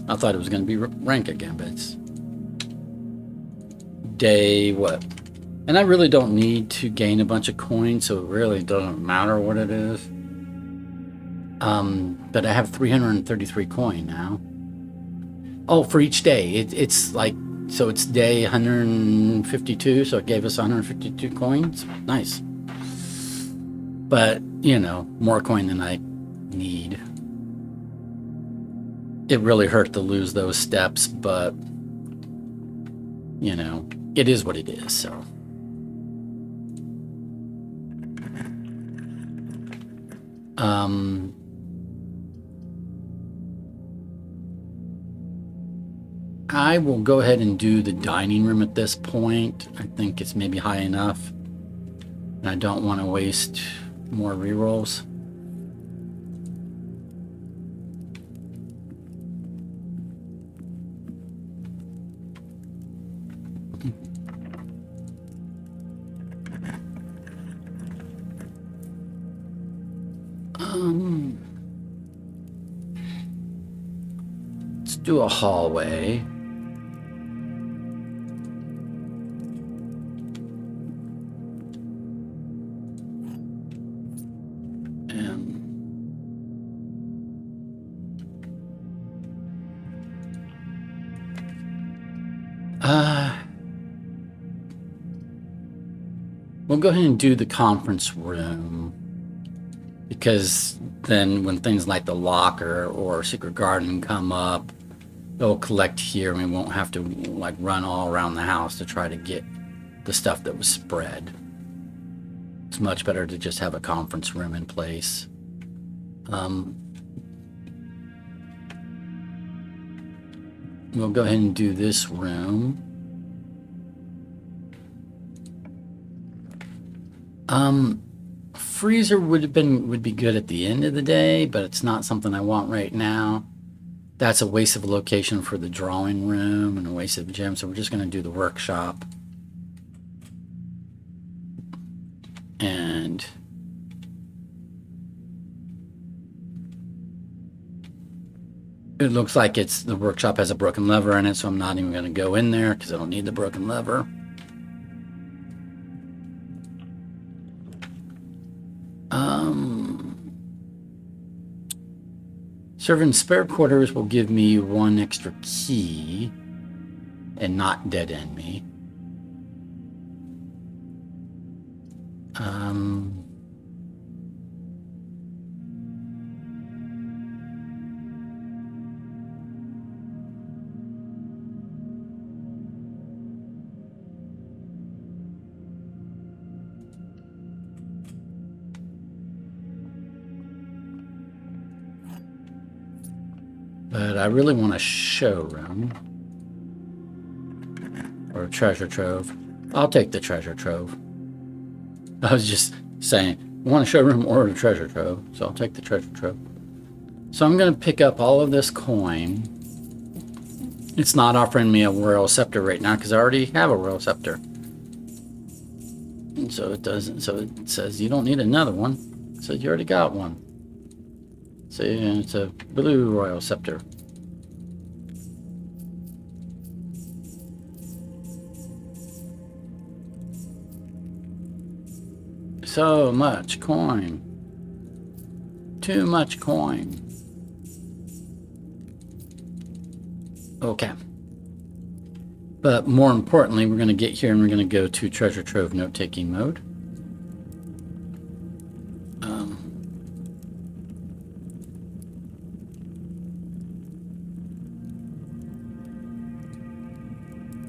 I thought it was going to be rank again, but it's day what? And I really don't need to gain a bunch of coins, so it really doesn't matter what it is. But I have 333 coin now. Oh, for each day. It's like, so it's day 152, so it gave us 152 coins. Nice. But, you know, more coin than I need. It really hurt to lose those steps, but, you know, it is what it is, so. I will go ahead and do the dining room at this point. I think it's maybe high enough. And I don't want to waste more rerolls. Let's do a hallway. We'll go ahead and do the conference room, because then when things like the locker or secret garden come up, they'll collect here and we won't have to like run all around the house to try to get the stuff that was spread. It's much better to just have a conference room in place. We'll go ahead and do this room. Freezer would be good at the end of the day, but it's not something I want right now. That's a waste of a location for the drawing room and a waste of a gem, so we're just going to do the workshop. And it looks like the workshop has a broken lever in it, so I'm not even going to go in there because I don't need the broken lever. Servant spare quarters will give me 1 extra key and not dead end me. But I really want a showroom or a treasure trove. I'll take the treasure trove. I was just saying, I want a showroom or a treasure trove, so I'll take the treasure trove. So I'm going to pick up all of this coin. It's not offering me a royal scepter right now because I already have a royal scepter. And so it doesn't. So it says you don't need another one. It says you already got one. So it's a blue royal scepter. So much coin. Too much coin. Okay. But more importantly, we're going to get here and we're going to go to treasure trove note-taking mode.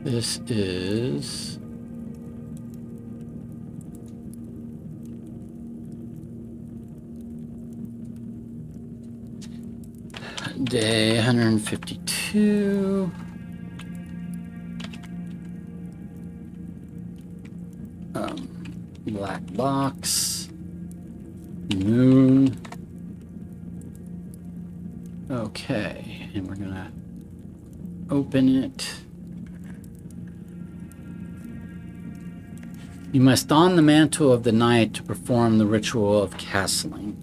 This is day 152. Black box. Moon. Okay, and we're gonna open it. You must don the mantle of the night to perform the ritual of castling.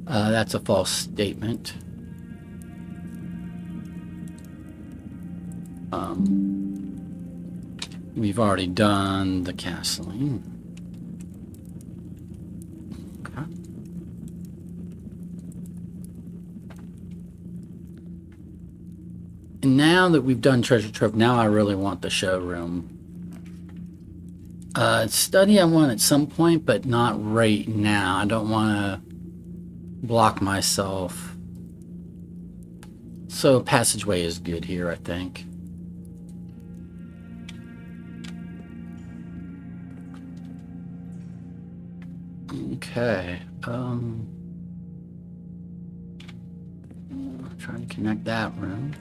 That's a false statement. We've already done the castling. Okay. And now that we've done treasure trove, now I really want the showroom. Study I want at some point, but not right now. I don't want to block myself. So passageway is good here, I think. Okay. Trying to connect that room.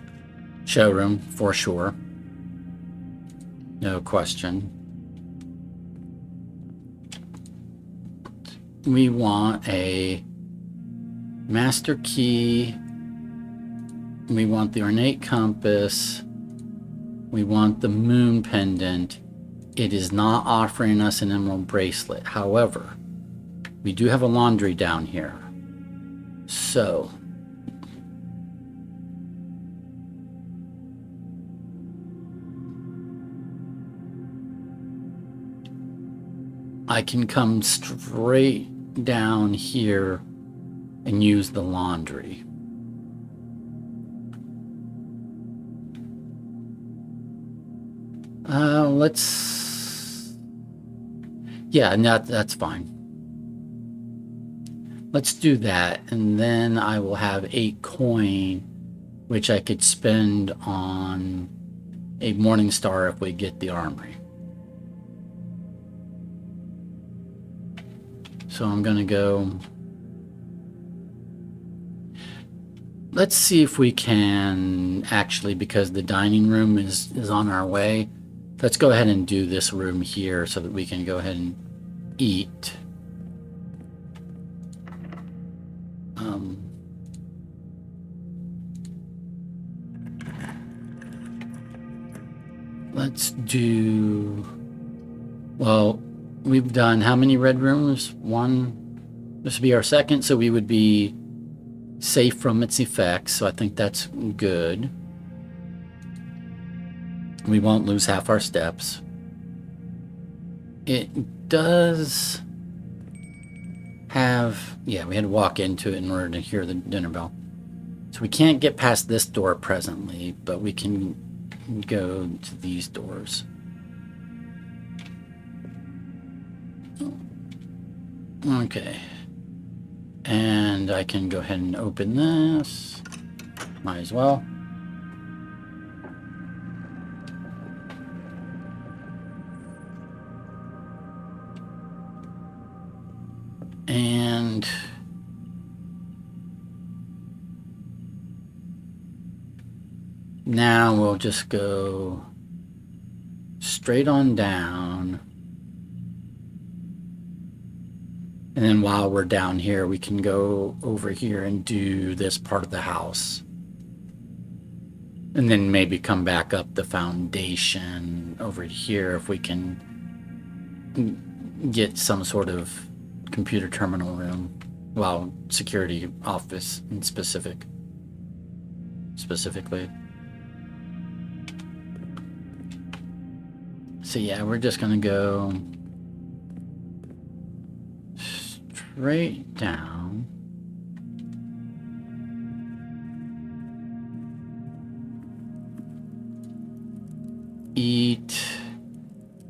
Showroom, for sure. No question. We want a master key. We want the ornate compass. We want the moon pendant. It is not offering us an emerald bracelet. However, we do have a laundry down here. So I can come straight down here and use the laundry. Yeah, that's fine. Let's do that, and then I will have 8 coin, which I could spend on a morning star if we get the armory. So I'm gonna go. Let's see if we can actually, because the dining room is on our way. Let's go ahead and do this room here so that we can go ahead and eat. Let's do, well, we've done how many red rooms? 1. This would be our second, so we would be safe from its effects, so I think that's good. We won't lose half our steps. It does have, yeah, we had to walk into it in order to hear the dinner bell. So we can't get past this door presently, but we can go to these doors. Okay. And I can go ahead and open this. Might as well. And now we'll just go straight on down. And then while we're down here, we can go over here and do this part of the house. And then maybe come back up the foundation over here if we can get some sort of computer terminal room. Well, security office in specifically. So yeah, we're just gonna go straight down. eat.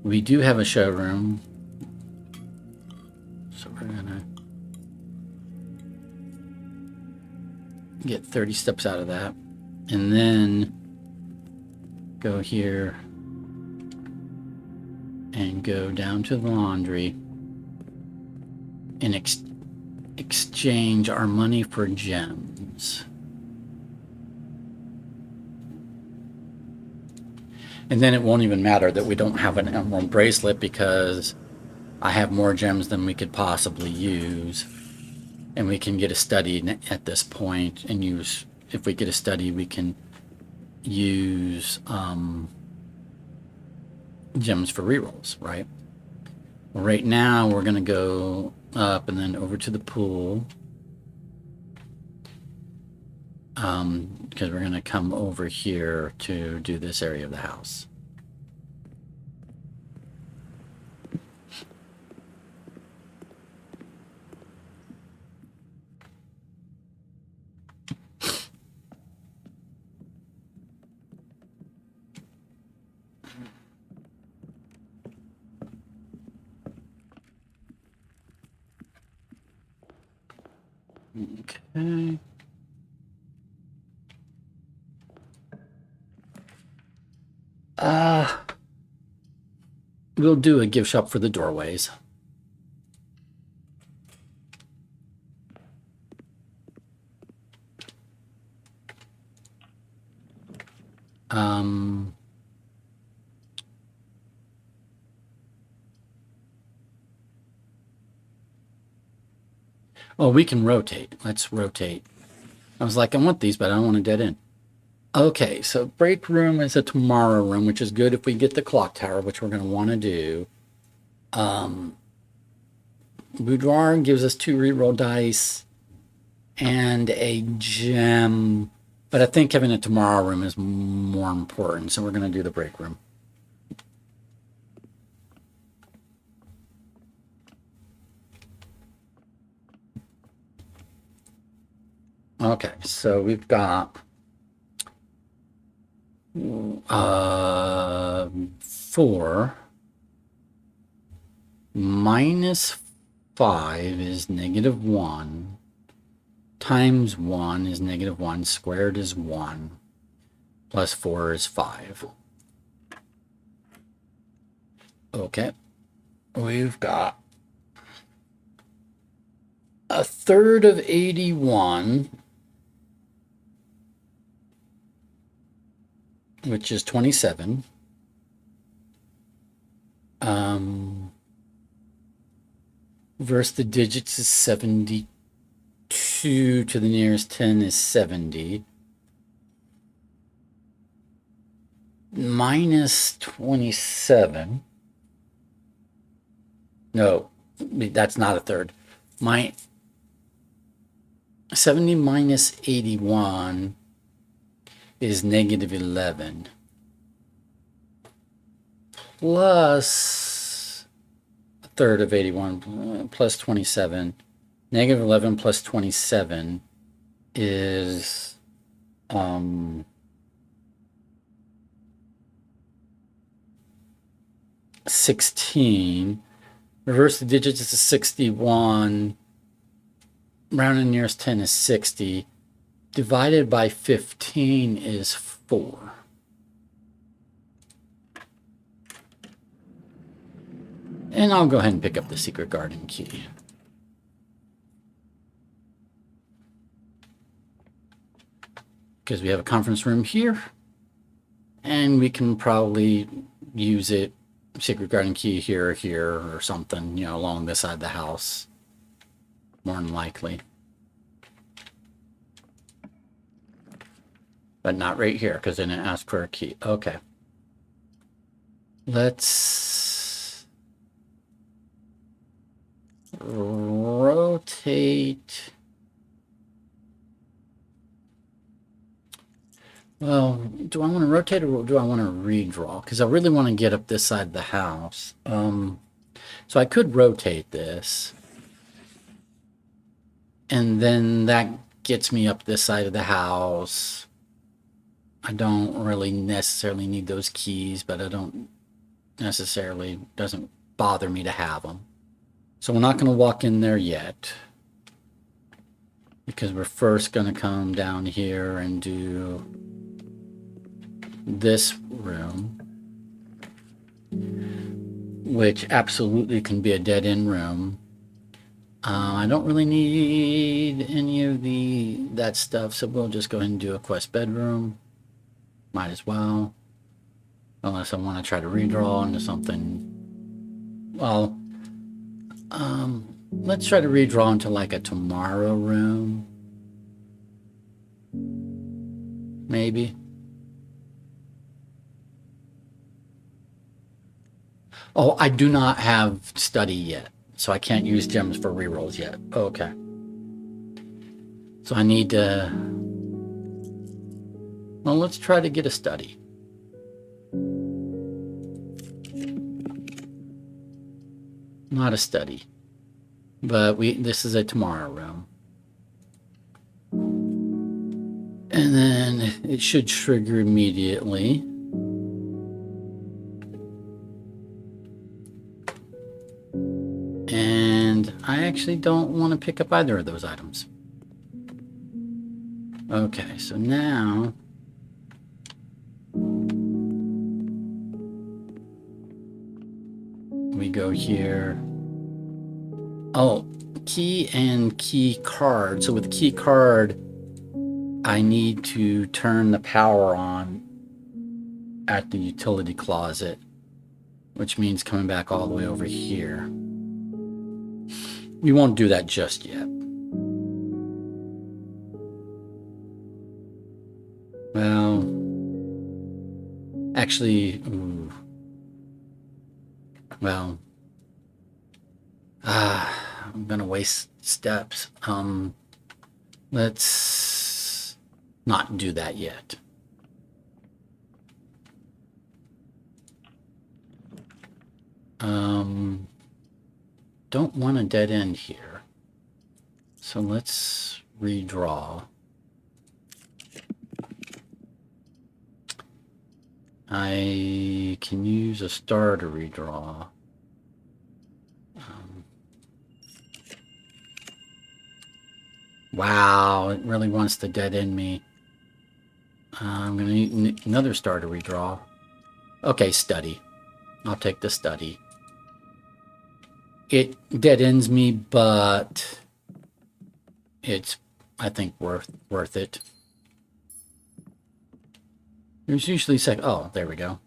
We do have a showroom. So we're gonna get 30 steps out of that. And then go here and go down to the laundry and exchange our money for gems. And then it won't even matter that we don't have an emerald bracelet because I have more gems than we could possibly use. And we can get a study at this point and use, if we get a study, we can use gems for rerolls, right? Well, right now we're going to go up and then over to the pool. Because we're going to come over here to do this area of the house. Okay. We'll do a gift shop for the doorways. Oh, we can rotate. Let's rotate. I was like, I want these, but I don't want a dead end. Okay, so break room is a tomorrow room, which is good if we get the clock tower, which we're going to want to do. Boudoir gives us 2 reroll dice and a gem, but I think having a tomorrow room is more important, so we're going to do the break room. Okay, so we've got 4 minus 5 is -1 times 1 is -1 squared is 1 plus 4 is 5. Okay, we've got a third of 81, which is 27. Versus the digits is 72 to the nearest 10 is 70. Minus 27. No, that's not a third. My 70 minus 81 is -11. Plus a third of 81 plus 27. -11 plus 27 is 16. Reverse the digits is 61. Rounding nearest 10 is 60. Divided by 15 is 4. And I'll go ahead and pick up the secret garden key. Because we have a conference room here. And we can probably use it, secret garden key here or here or something, you know, along this side of the house. More than likely. But not right here, because then it asks for a key. Okay. Let's rotate. Well, do I want to rotate or do I want to redraw? Because I really want to get up this side of the house. So I could rotate this. And then that gets me up this side of the house. I don't really necessarily need those keys, but I don't necessarily, doesn't bother me to have them. So we're not going to walk in there yet, because we're first going to come down here and do this room, which absolutely can be a dead-end room. I don't really need any of that stuff, so we'll just go ahead and do a quest bedroom. Might as well. Unless I want to try to redraw into something. Well, let's try to redraw into like a tomorrow room. Maybe. Oh, I do not have study yet, so I can't use gems for rerolls yet. Okay. So I need to... Well, let's try to get a study. Not a study. But this is a tomorrow room. And then it should trigger immediately. And I actually don't want to pick up either of those items. Okay, so now... we go here. Oh, key and key card. So with key card, I need to turn the power on at the utility closet, which means coming back all the way over here. We won't do that just yet. Well, actually, ooh. Well, I'm gonna waste steps. Let's not do that yet. Don't want a dead end here. So let's redraw. I can use a star to redraw. Wow, it really wants to dead end me. I'm going to need another star to redraw. Okay, study. I'll take the study. It dead ends me, but it's, I think, worth it. There's usually oh, there we go.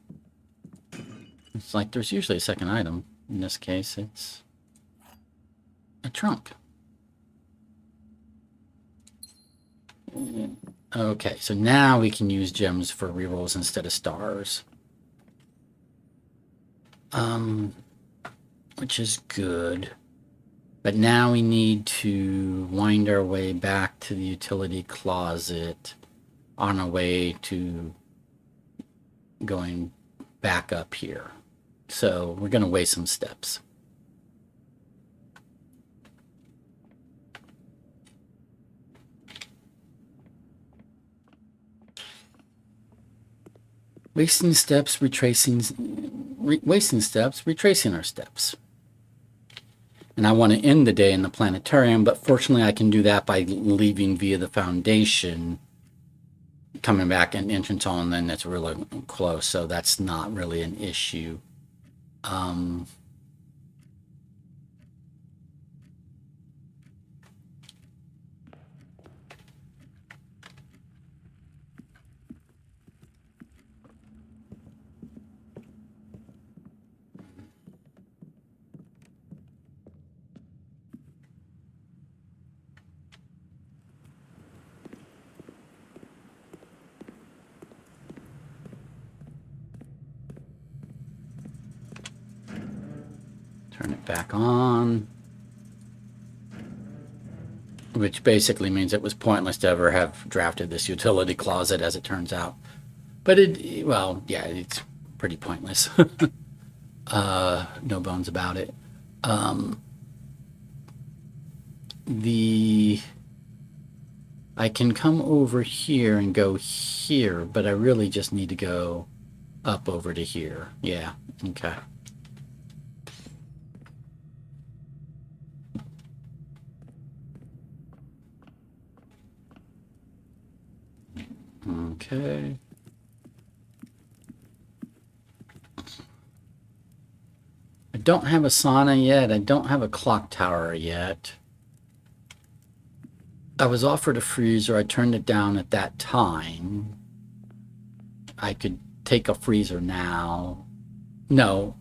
It's like there's usually a second item. In this case, it's a trunk. Okay, so now we can use gems for rerolls instead of stars. Which is good. But now we need to wind our way back to the utility closet on our way to going back up here. So we're going to waste some steps. Wasting steps, retracing our steps. And I want to end the day in the planetarium, but fortunately I can do that by leaving via the foundation, coming back and entrance hall, and then that's really close, so that's not really an issue. Turn it back on. Which basically means it was pointless to ever have drafted this utility closet, as it turns out. But well, yeah, it's pretty pointless. No bones about it. I can come over here and go here, but I really just need to go up over to here. Yeah, okay. Okay. I don't have a sauna yet. I don't have a clock tower yet. I was offered a freezer. I turned it down at that time. I could take a freezer now. No,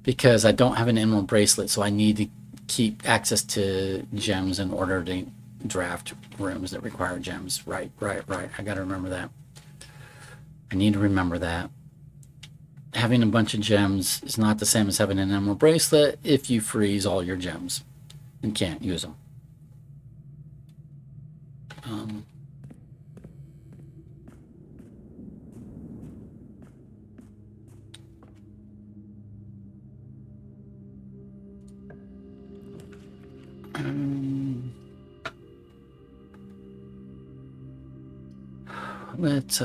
because I don't have an emerald bracelet, so I need to keep access to gems in order to draft rooms that require gems. Right. I got to remember that. I need to remember that. Having a bunch of gems is not the same as having an emerald bracelet if you freeze all your gems and can't use them. Let's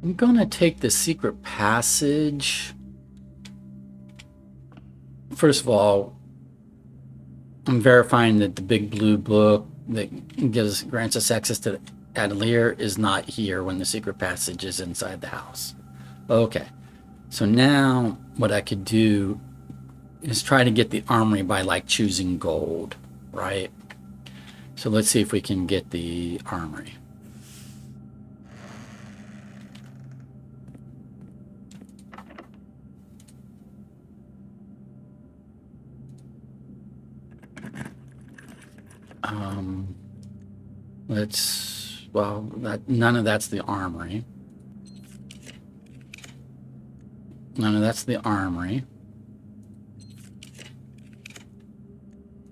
I'm gonna take the secret passage. First of all, I'm verifying that the big blue book that grants us access to Atelier is not here when the secret passage is inside the house. Okay, so now what I could do is try to get the armory by like choosing gold, right? So let's see if we can get the armory. None of that's the armory. None of that's the armory.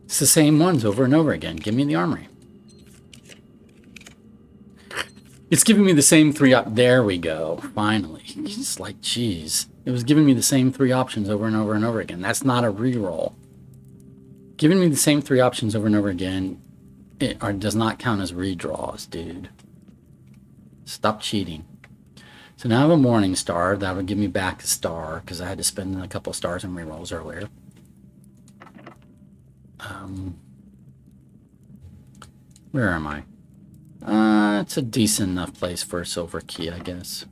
It's the same ones over and over again. Give me the armory. It's giving me the same three up. There we go. Finally. It's like, geez. It was giving me the same three options over and over and over again. That's not a reroll. Giving me the same three options over and over again does not count as redraws, dude. Stop cheating. So now I have a morning star. That would give me back a star because I had to spend a couple stars in rerolls earlier. Where am I? It's a decent enough place for a silver key, I guess.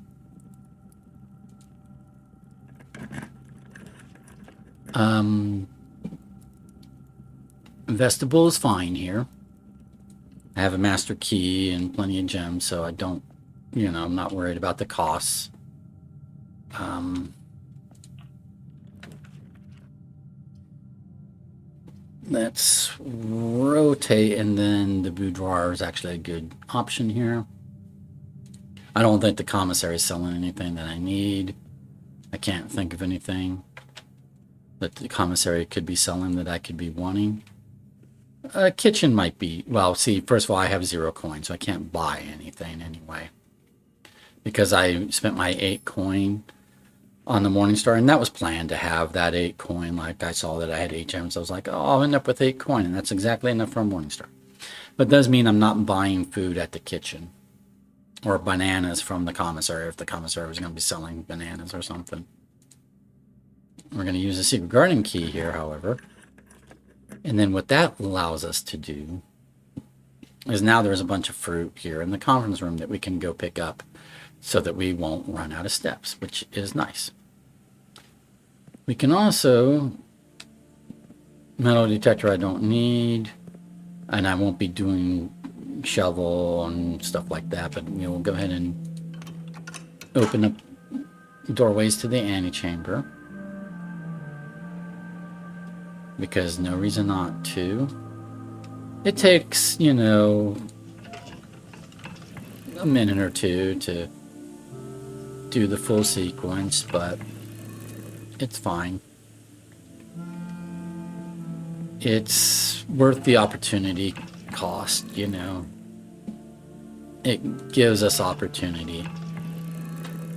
Vestibule is fine here. I have a master key and plenty of gems, so I don't, I'm not worried about the costs. Let's rotate, and then the boudoir is actually a good option here. I don't think the commissary is selling anything that I need. I can't think of anything that the commissary could be selling that I could be wanting. Kitchen might be, well, see, first of all, I have 0 coins, so I can't buy anything anyway. Because I spent my 8 coin on the Morningstar, and that was planned to have that 8 coin. Like I saw that I had 8 gems, I was like, oh, I'll end up with 8 coin, and that's exactly enough for a Morningstar. But it does mean I'm not buying food at the kitchen or bananas from the commissary if the commissary was going to be selling bananas or something. We're going to use a secret garden key here, however. And then what that allows us to do is now there's a bunch of fruit here in the conference room that we can go pick up so that we won't run out of steps, which is nice. We can also, metal detector I don't need, and I won't be doing shovel and stuff like that, but we'll go ahead and open up doorways to the antechamber. Because no reason not to. It takes, a minute or two to do the full sequence, but it's fine. It's worth the opportunity cost, you know. It gives us opportunity,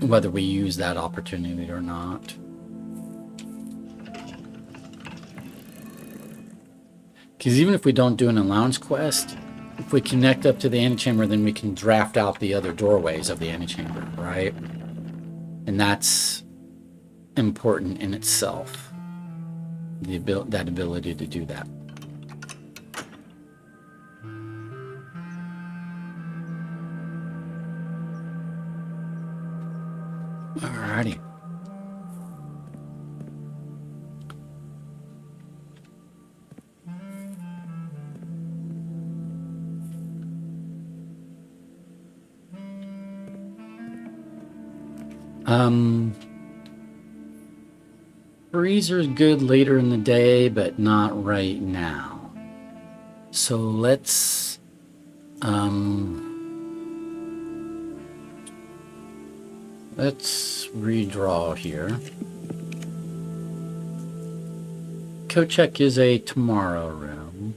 whether we use that opportunity or not. Because even if we don't do an allowance quest, if we connect up to the antechamber, then we can draft out the other doorways of the antechamber, right? And that's important in itself, that ability to do that. Alrighty. Freezer's good later in the day, but not right now. So let's redraw here. Code check is a tomorrow room.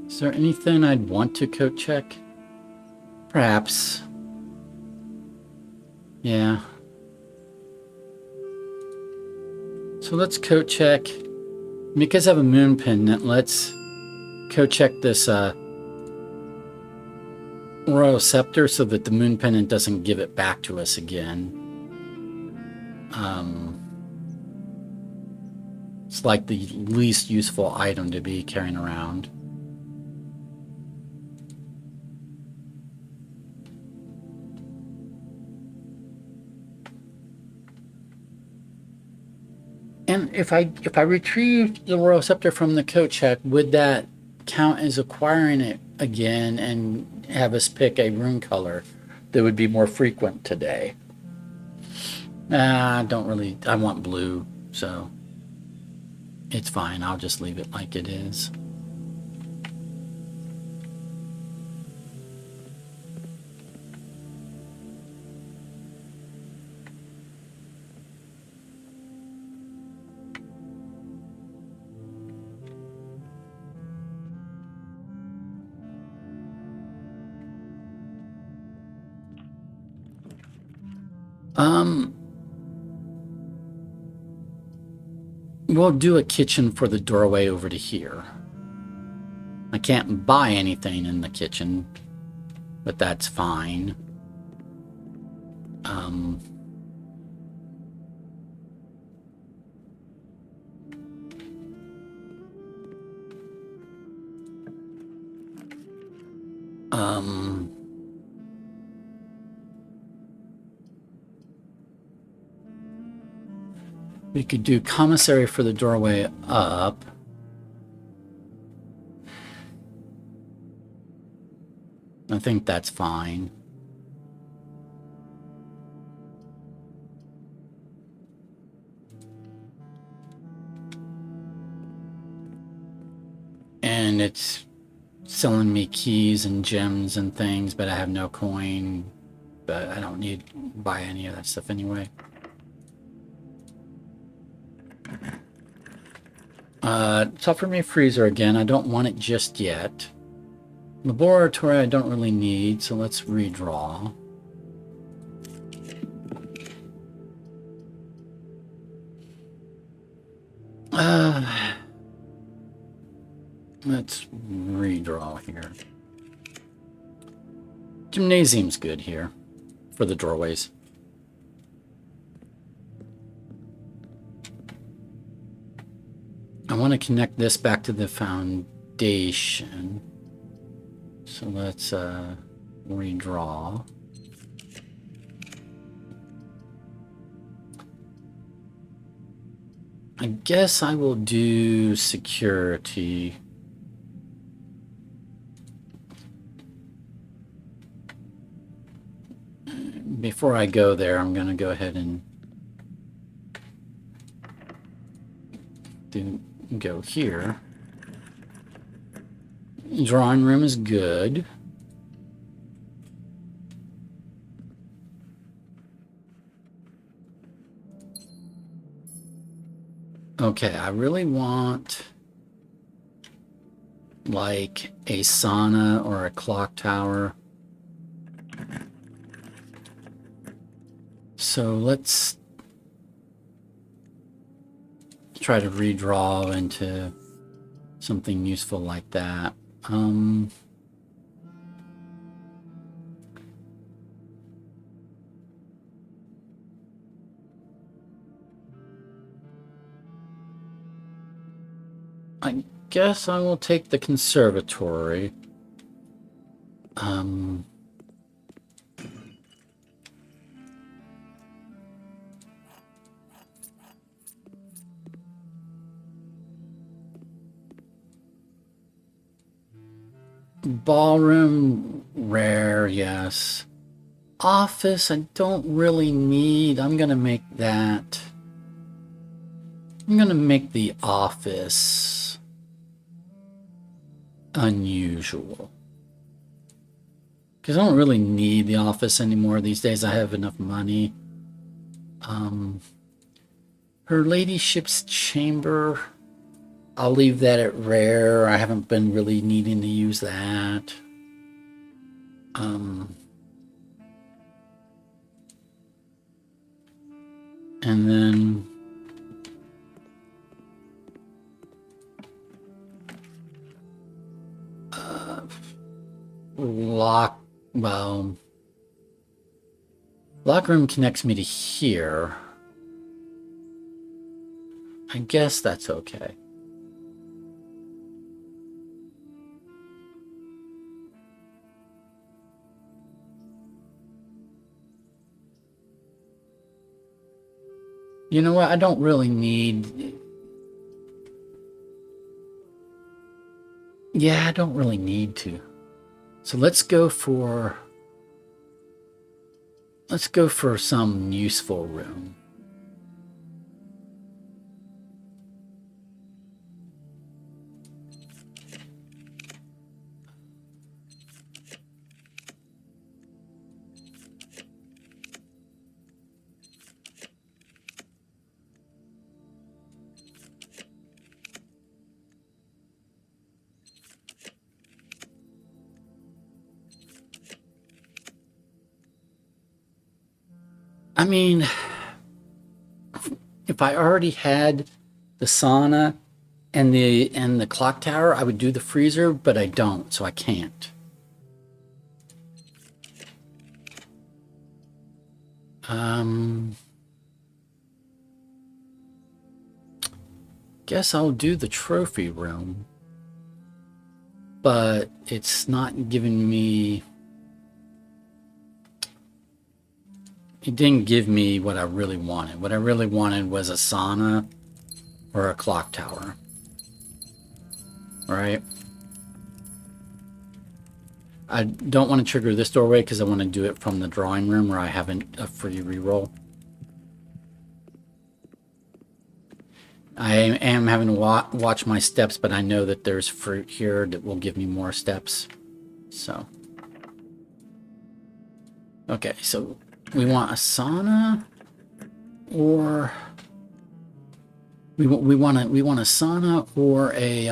Is there anything I'd want to code check? Perhaps. Yeah. So let's code check. Because I have a moon pendant, let's code check this royal scepter so that the moon pendant doesn't give it back to us again. It's like the least useful item to be carrying around. And if I retrieve the royal scepter from the coat check, would that count as acquiring it again and have us pick a rune color that would be more frequent today? I want blue, so it's fine. I'll just leave it like it is. We'll do a kitchen for the doorway over to here. I can't buy anything in the kitchen, but that's fine. We could do commissary for the doorway up. I think that's fine. And it's selling me keys and gems and things, but I have no coin. But I don't need to buy any of that stuff anyway. Suffer me freezer again. I don't want it just yet. Laboratory I don't really need, so let's redraw. Let's redraw here. Gymnasium's good here for the doorways. I want to connect this back to the foundation. So let's redraw. I guess I will do security. Before I go there, I'm going to go ahead and go here. Drawing room is good. Okay, I really want like a sauna or a clock tower. So let's try to redraw into something useful like that. I guess I will take the conservatory. Ballroom, rare, yes. Office, I don't really need. I'm going to make that. I'm going to make the office unusual. Because I don't really need the office anymore these days. I have enough money. Her ladyship's chamber, I'll leave that at rare. I haven't been really needing to use that. And then lock room connects me to here. I guess that's okay. You know what? I don't really need. Yeah, I don't really need to. So let's go for some useful room. I mean, if I already had the sauna and the clock tower, I would do the freezer, but I don't, so I can't. Guess I'll do the trophy room, but it's not giving me. It didn't give me what I really wanted. What I really wanted was a sauna or a clock tower. Right? I don't want to trigger this doorway because I want to do it from the drawing room where I have a free reroll. I am having to watch my steps, but I know that there's fruit here that will give me more steps. So. Okay, so we want a sauna or we want a sauna or a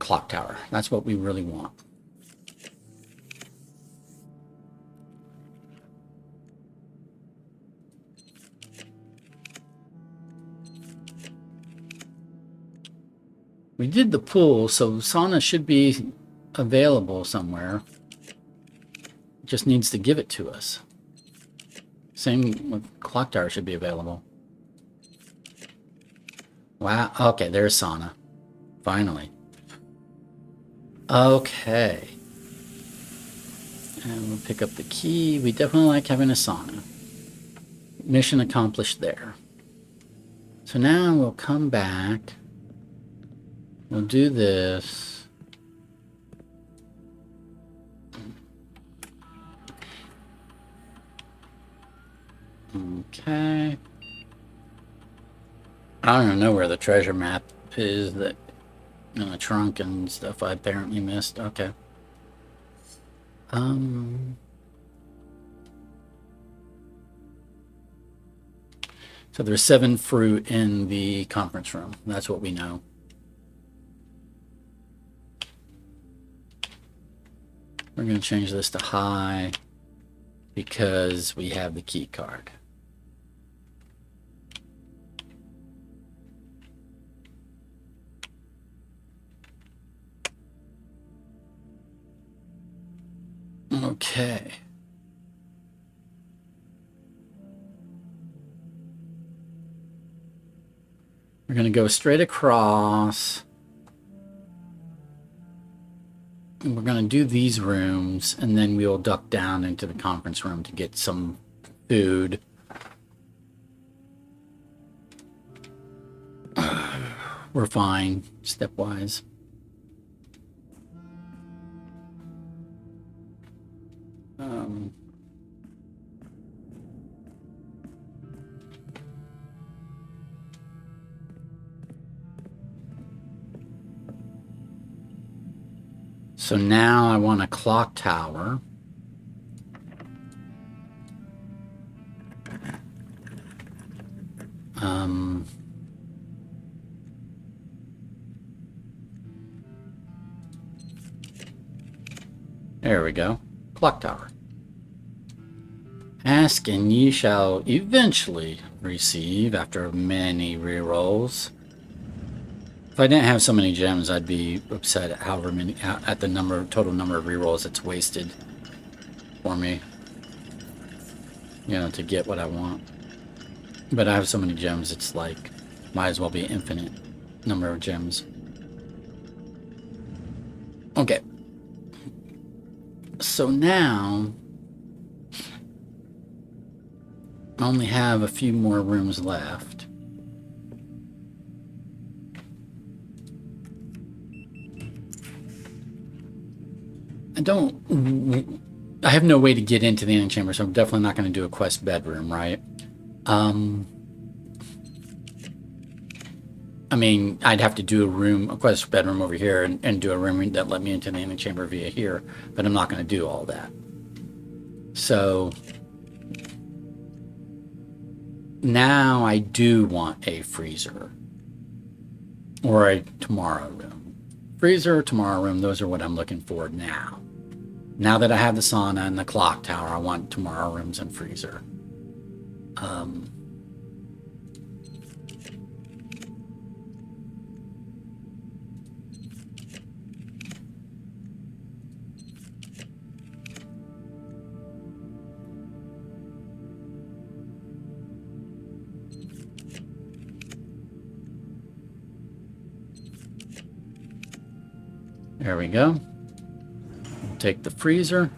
clock tower. That's what we really want. We did the pool, so sauna should be available somewhere. It just needs to give it to us. Same with clock tower should be available. Wow. Okay, there's sauna. Finally. Okay. And we'll pick up the key. We definitely like having a sauna. Mission accomplished there. So now we'll come back. We'll do this. Okay. I don't even know where the treasure map is that in the trunk and stuff I apparently missed. Okay. So there's 7 fruit in the conference room. That's what we know. We're going to change this to high because we have the key card. Okay. We're going to go straight across. And we're going to do these rooms, and then we'll duck down into the conference room to get some food. We're fine, stepwise. So now I want a clock tower. There we go. Clock tower. Ask and ye shall eventually receive after many rerolls. If I didn't have so many gems, I'd be upset at however many at the total number of rerolls it's wasted for me. You know, to get what I want. But I have so many gems, it's like might as well be an infinite number of gems. Okay. So now I only have a few more rooms left. I have no way to get into the antechamber, so I'm definitely not going to do a quest bedroom, right? I mean, I'd have to do a quest bedroom over here and do a room that let me into the antechamber via here, but I'm not going to do all that. So now I do want a freezer or a tomorrow room. Freezer or tomorrow room, those are what I'm looking for now. Now that I have the sauna and the clock tower, I want tomorrow rooms and freezer. There we go. We'll take the freezer.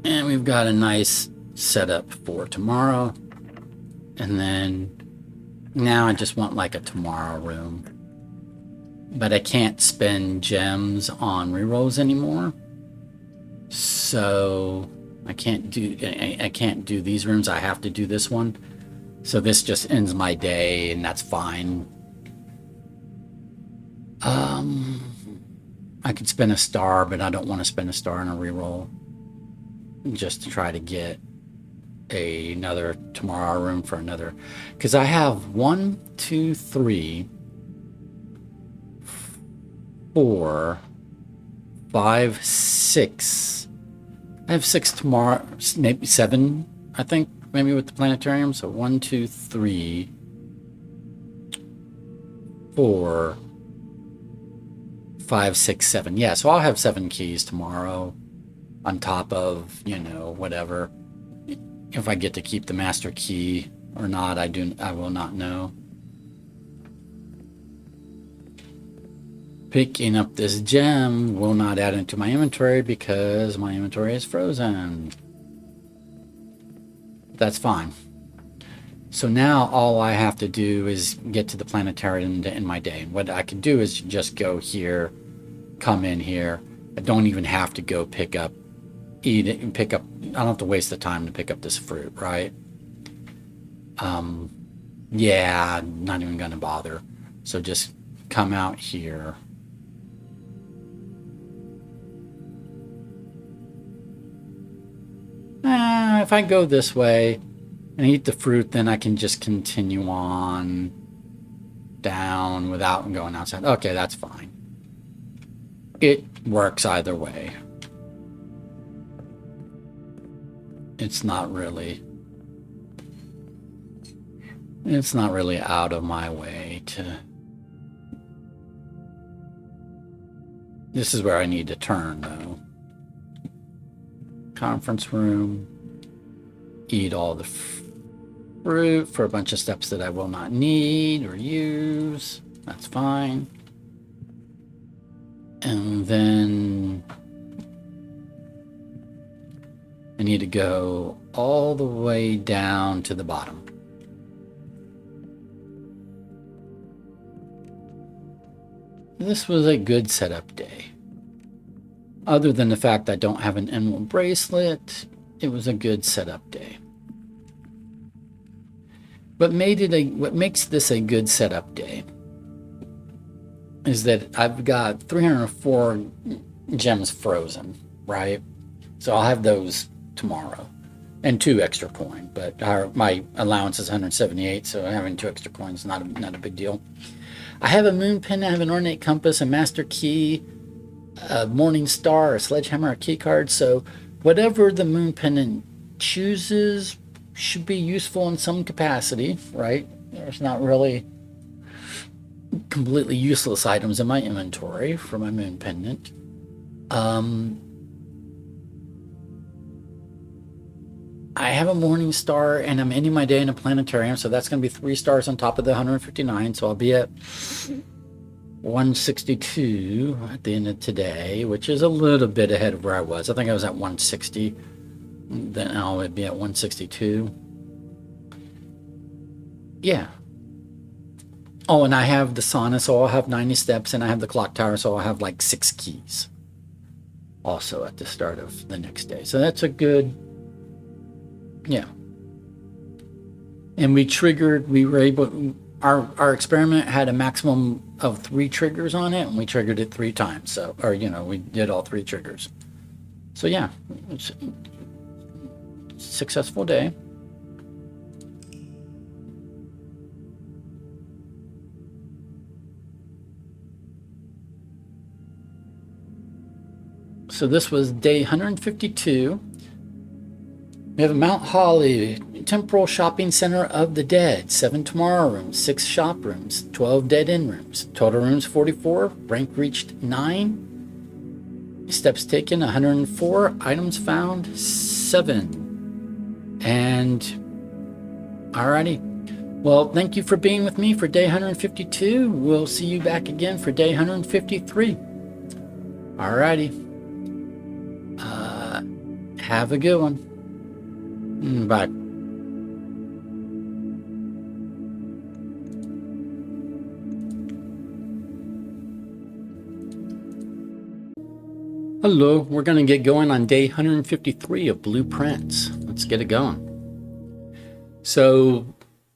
And we've got a nice setup for tomorrow. And then now I just want like a tomorrow room. But I can't spend gems on rerolls anymore. So I can't do these rooms. I have to do this one. So this just ends my day, and that's fine. I could spend a star, but I don't want to spend a star on a reroll. Just to try to get another tomorrow room for another. Because I have 1, 2, 3, 4, 5, 6. I have 6 tomorrow, maybe 7, I think. Maybe with the planetarium. So 1, 2, 3, 4, 5, 6, 7. Yeah, so I'll have 7 keys tomorrow on top of, you know, whatever. If I get to keep the master key or not, I will not know. Picking up this gem will not add into my inventory because my inventory is frozen. That's fine. So now all I have to do is get to the planetarium to end my day. What I can do is just go here, come in here. I don't even have to go pick up, eat it, and pick up. I don't have to waste the time to pick up this fruit, right? Yeah, I'm not even gonna bother. So just come out here. if I go this way and eat the fruit, then I can just continue on down without going outside. Okay, that's fine. It works either way. It's not really out of my way to... This is where I need to turn, though. Conference room. Eat all the fruit for a bunch of steps that I will not need or use. That's fine. And then I need to go all the way down to the bottom. This was a good setup day. Other than the fact that I don't have an emerald bracelet, it was a good setup day. What makes this a good setup day is that I've got 304 gems frozen, right? So I'll have those tomorrow, and 2 extra coin. But my allowance is 178, so having 2 extra coins is not a big deal. I have a moon pin, I have an ornate compass, a master key, a morning star, a sledgehammer, a key card. So whatever the moon pendant chooses should be useful in some capacity, right? There's not really completely useless items in my inventory for my moon pendant. I have a morning star, and I'm ending my day in a planetarium, so that's going to be 3 stars on top of the 159, so I'll be at 162 at the end of today, which is a little bit ahead of where I was. I think I was at 160, then I'll be at 162. Yeah. Oh, and I have the sauna, so I'll have 90 steps, and I have the clock tower, so I'll have like 6 keys also at the start of the next day. So that's a good... Yeah. And we were able, our experiment had a maximum of 3 triggers on it, and we triggered it 3 times. So, we did all 3 triggers. So yeah, it's a successful day. So this was day 152. We have Mount Holly, Temporal Shopping Center of the Dead, 7 tomorrow rooms, 6 shop rooms, 12 dead end rooms. Total rooms 44, rank reached 9, steps taken 104, items found 7. And alrighty. Well, thank you for being with me for day 152. We'll see you back again for day 153. Alrighty. Have a good one. Bye. Hello, we're going to get going on day 153 of Blueprints. Let's get it going. So,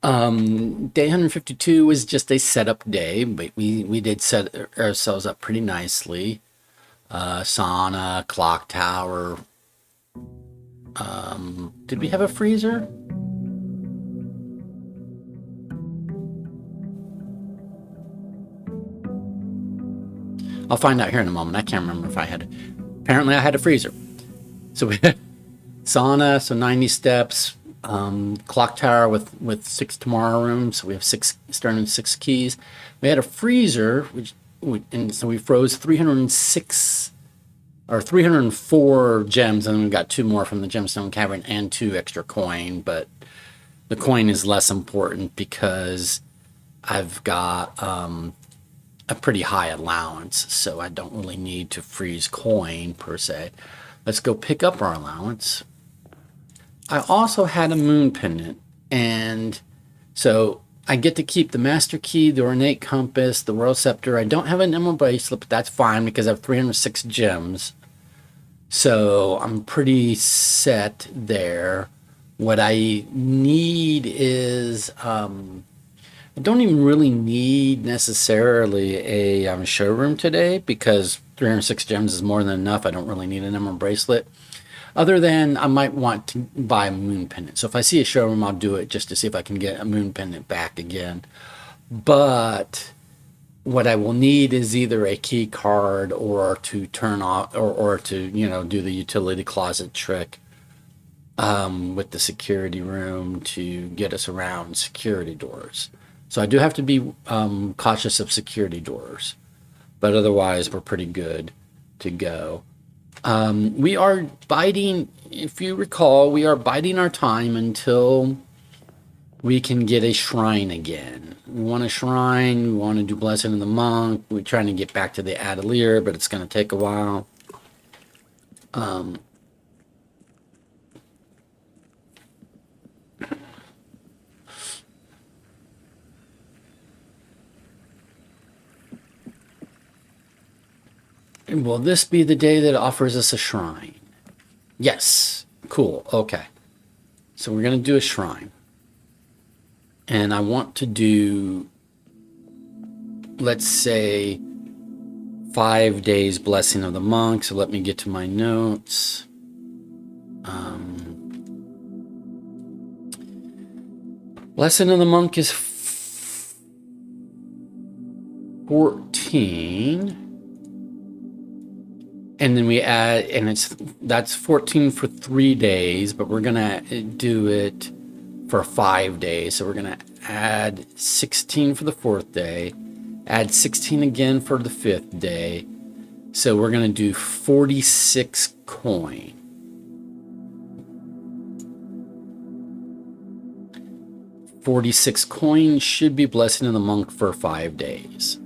day 152 was just a setup day, but we did set ourselves up pretty nicely. Sauna, clock tower. Did we have a freezer? I'll find out here in a moment. I can't remember if I had it. Apparently I had a freezer. So we had sauna, so 90 steps, clock tower with 6 tomorrow rooms. So we have 6 starting with 6 keys. We had a freezer, and so we froze 306 or 304 gems, and then we got 2 more from the gemstone cavern and 2 extra coin. But the coin is less important because I've got a pretty high allowance, so I don't really need to freeze coin per se. Let's go pick up our allowance. I also had a moon pendant, and so I get to keep the master key, the ornate compass, the royal scepter. I don't have an emerald bracelet, but that's fine because I have 306 gems. So I'm pretty set there. What I need is, I don't even really need necessarily a showroom today because 306 gems is more than enough. I don't really need an emerald bracelet. Other than I might want to buy a moon pendant. So if I see a showroom, I'll do it just to see if I can get a moon pendant back again. But what I will need is either a key card or to turn off or to, do the utility closet trick with the security room to get us around security doors. So I do have to be cautious of security doors, but otherwise we're pretty good to go. We are biding, if you recall, we are biding our time until we can get a shrine again. We want a shrine, we want to do Blessing of the Monk, we're trying to get back to the Atelier, but it's going to take a while. Will this be the day that offers us a shrine? Yes. Cool. Okay. So we're going to do a shrine. And I want to do, let's say, 5 days Blessing of the Monk. So let me get to my notes. Blessing of the Monk is 14. And then we add, and that's 14 for 3 days, but we're gonna do it for 5 days. So we're gonna add 16 for the 4th day, add 16 again for the 5th day. So we're gonna do 46 coin. 46 coin should be Blessing of the Monk for 5 days.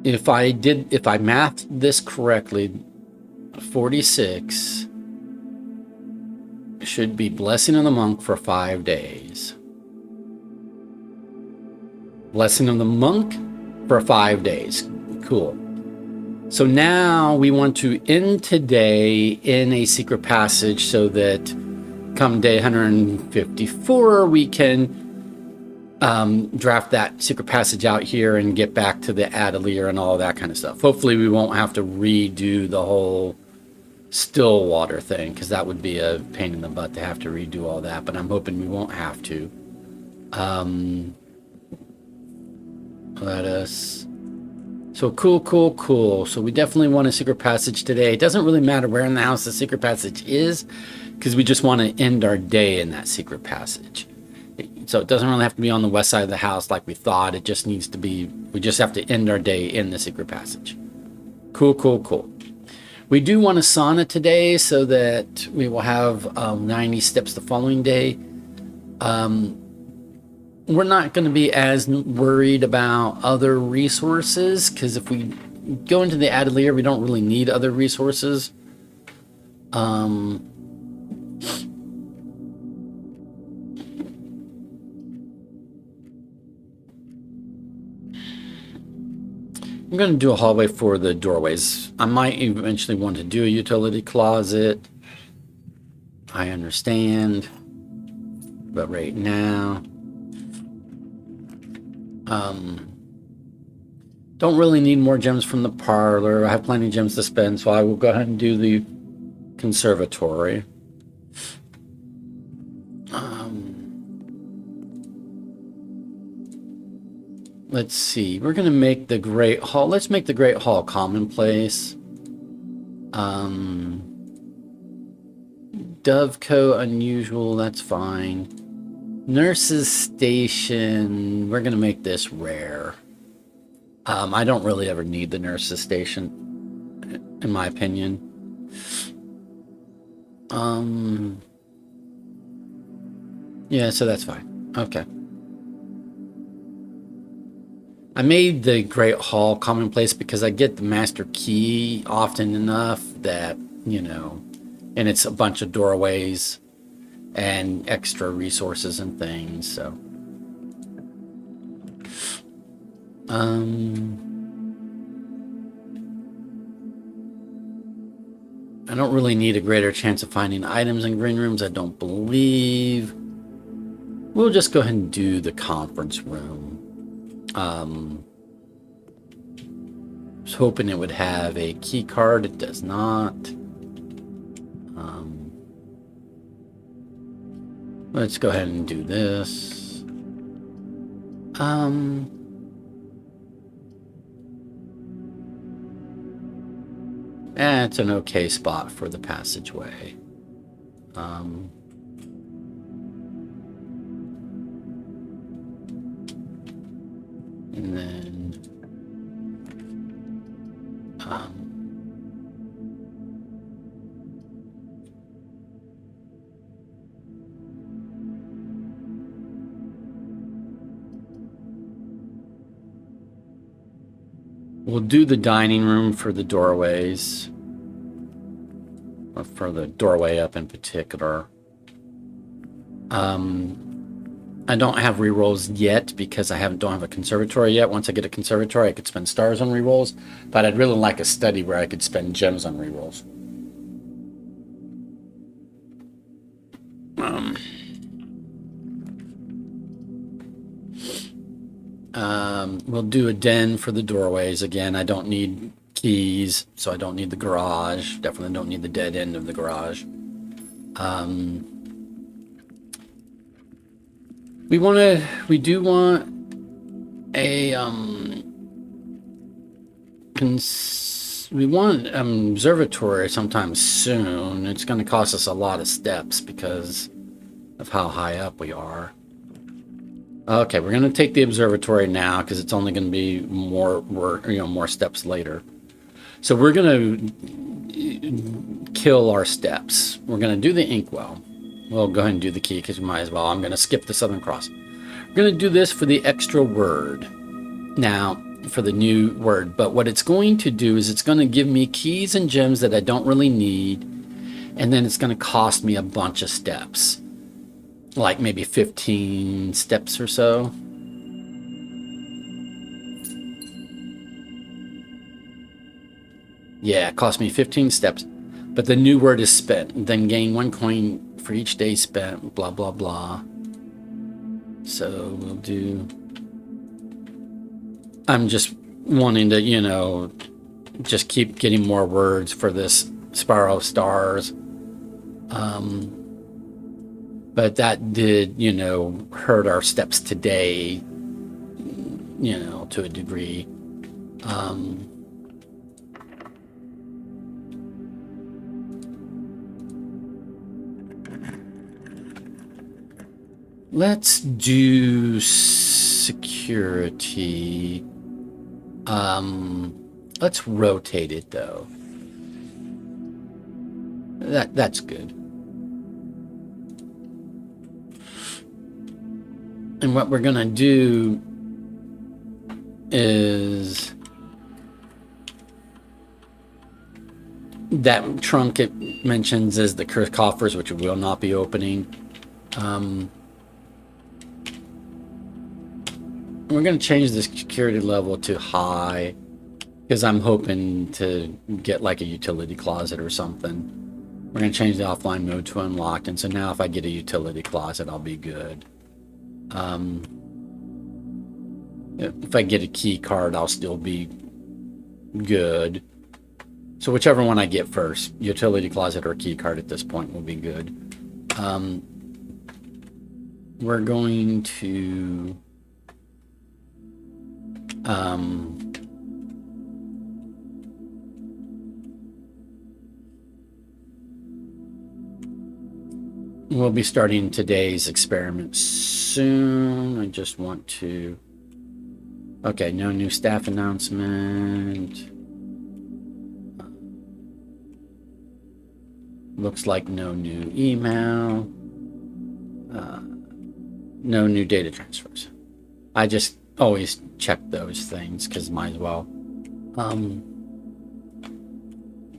If I mathed this correctly, 46 should be Blessing of the Monk for 5 days. Blessing of the Monk for 5 days. Cool. So now we want to end today in a secret passage so that come day 154, we can draft that secret passage out here and get back to the Atelier and all that kind of stuff. Hopefully we won't have to redo the whole Stillwater thing, because that would be a pain in the butt to have to redo all that, but I'm hoping we won't have to. So cool. So we definitely want a secret passage today. It doesn't really matter where in the house the secret passage is, because we just want to end our day in that secret passage. So it doesn't really have to be on the west side of the house like we thought. It just needs to be, we just have to end our day in the secret passage. Cool. We do want a sauna today so that we will have 90 steps the following day. We're not going to be as worried about other resources, because if we go into the Atelier, we don't really need other resources. I'm going to do a hallway for the doorways. I might eventually want to do a utility closet. I understand. But right now, don't really need more gems from the parlor. I have plenty of gems to spend, so I will go ahead and do the conservatory. Let's see. We're going to make the Great Hall. Let's make the Great Hall commonplace. Dovecote unusual. That's fine. Nurse's Station. We're going to make this rare. I don't really ever need the nurse's station, in my opinion. Yeah, so that's fine. Okay. I made the Great Hall commonplace because I get the master key often enough that, and it's a bunch of doorways and extra resources and things, so. I don't really need a greater chance of finding items in green rooms, I don't believe. We'll just go ahead and do the conference room. I was hoping it would have a key card. It does not. Let's go ahead and do this. It's an okay spot for the passageway. And then we'll do the dining room for the doorways, or for the doorway up in particular. I don't have rerolls yet because I don't have a conservatory yet. Once I get a conservatory, I could spend stars on rerolls, but I'd really like a study where I could spend gems on rerolls. We'll do a den for the doorways. Again, I don't need keys, so I don't need the garage. Definitely don't need the dead end of the garage. We do want a we want an observatory sometime soon. It's going to cost us a lot of steps because of how high up we are. Okay, we're going to take the observatory now because it's only going to be more steps later. So we're going to kill our steps. We're going to do the inkwell. We'll go ahead and do the key because we might as well. I'm going to skip the Southern Cross. We're going to do this for the extra word. Now, for the new word. But what it's going to do is it's going to give me keys and gems that I don't really need. And then it's going to cost me a bunch of steps. Like maybe 15 steps or so. Yeah, it cost me 15 steps. But the new word is spent. Then gain 1 coin for each day spent. Blah, blah, blah. So we'll do... I'm just wanting to, just keep getting more words for this Spiral of Stars. But that did, hurt our steps today, to a degree. Let's do security. Let's rotate it though. That's good. And what we're gonna do is that trunk it mentions is the cursed coffers, which we will not be opening. We're going to change the security level to high because I'm hoping to get like a utility closet or something. We're going to change the offline mode to unlocked. And so now if I get a utility closet, I'll be good. If I get a key card, I'll still be good. So whichever one I get first, utility closet or key card at this point will be good. We're going to... we'll be starting today's experiment soon. I just want to... Okay, no new staff announcement. Looks like no new email. No new data transfers. I just always check those things because might as well.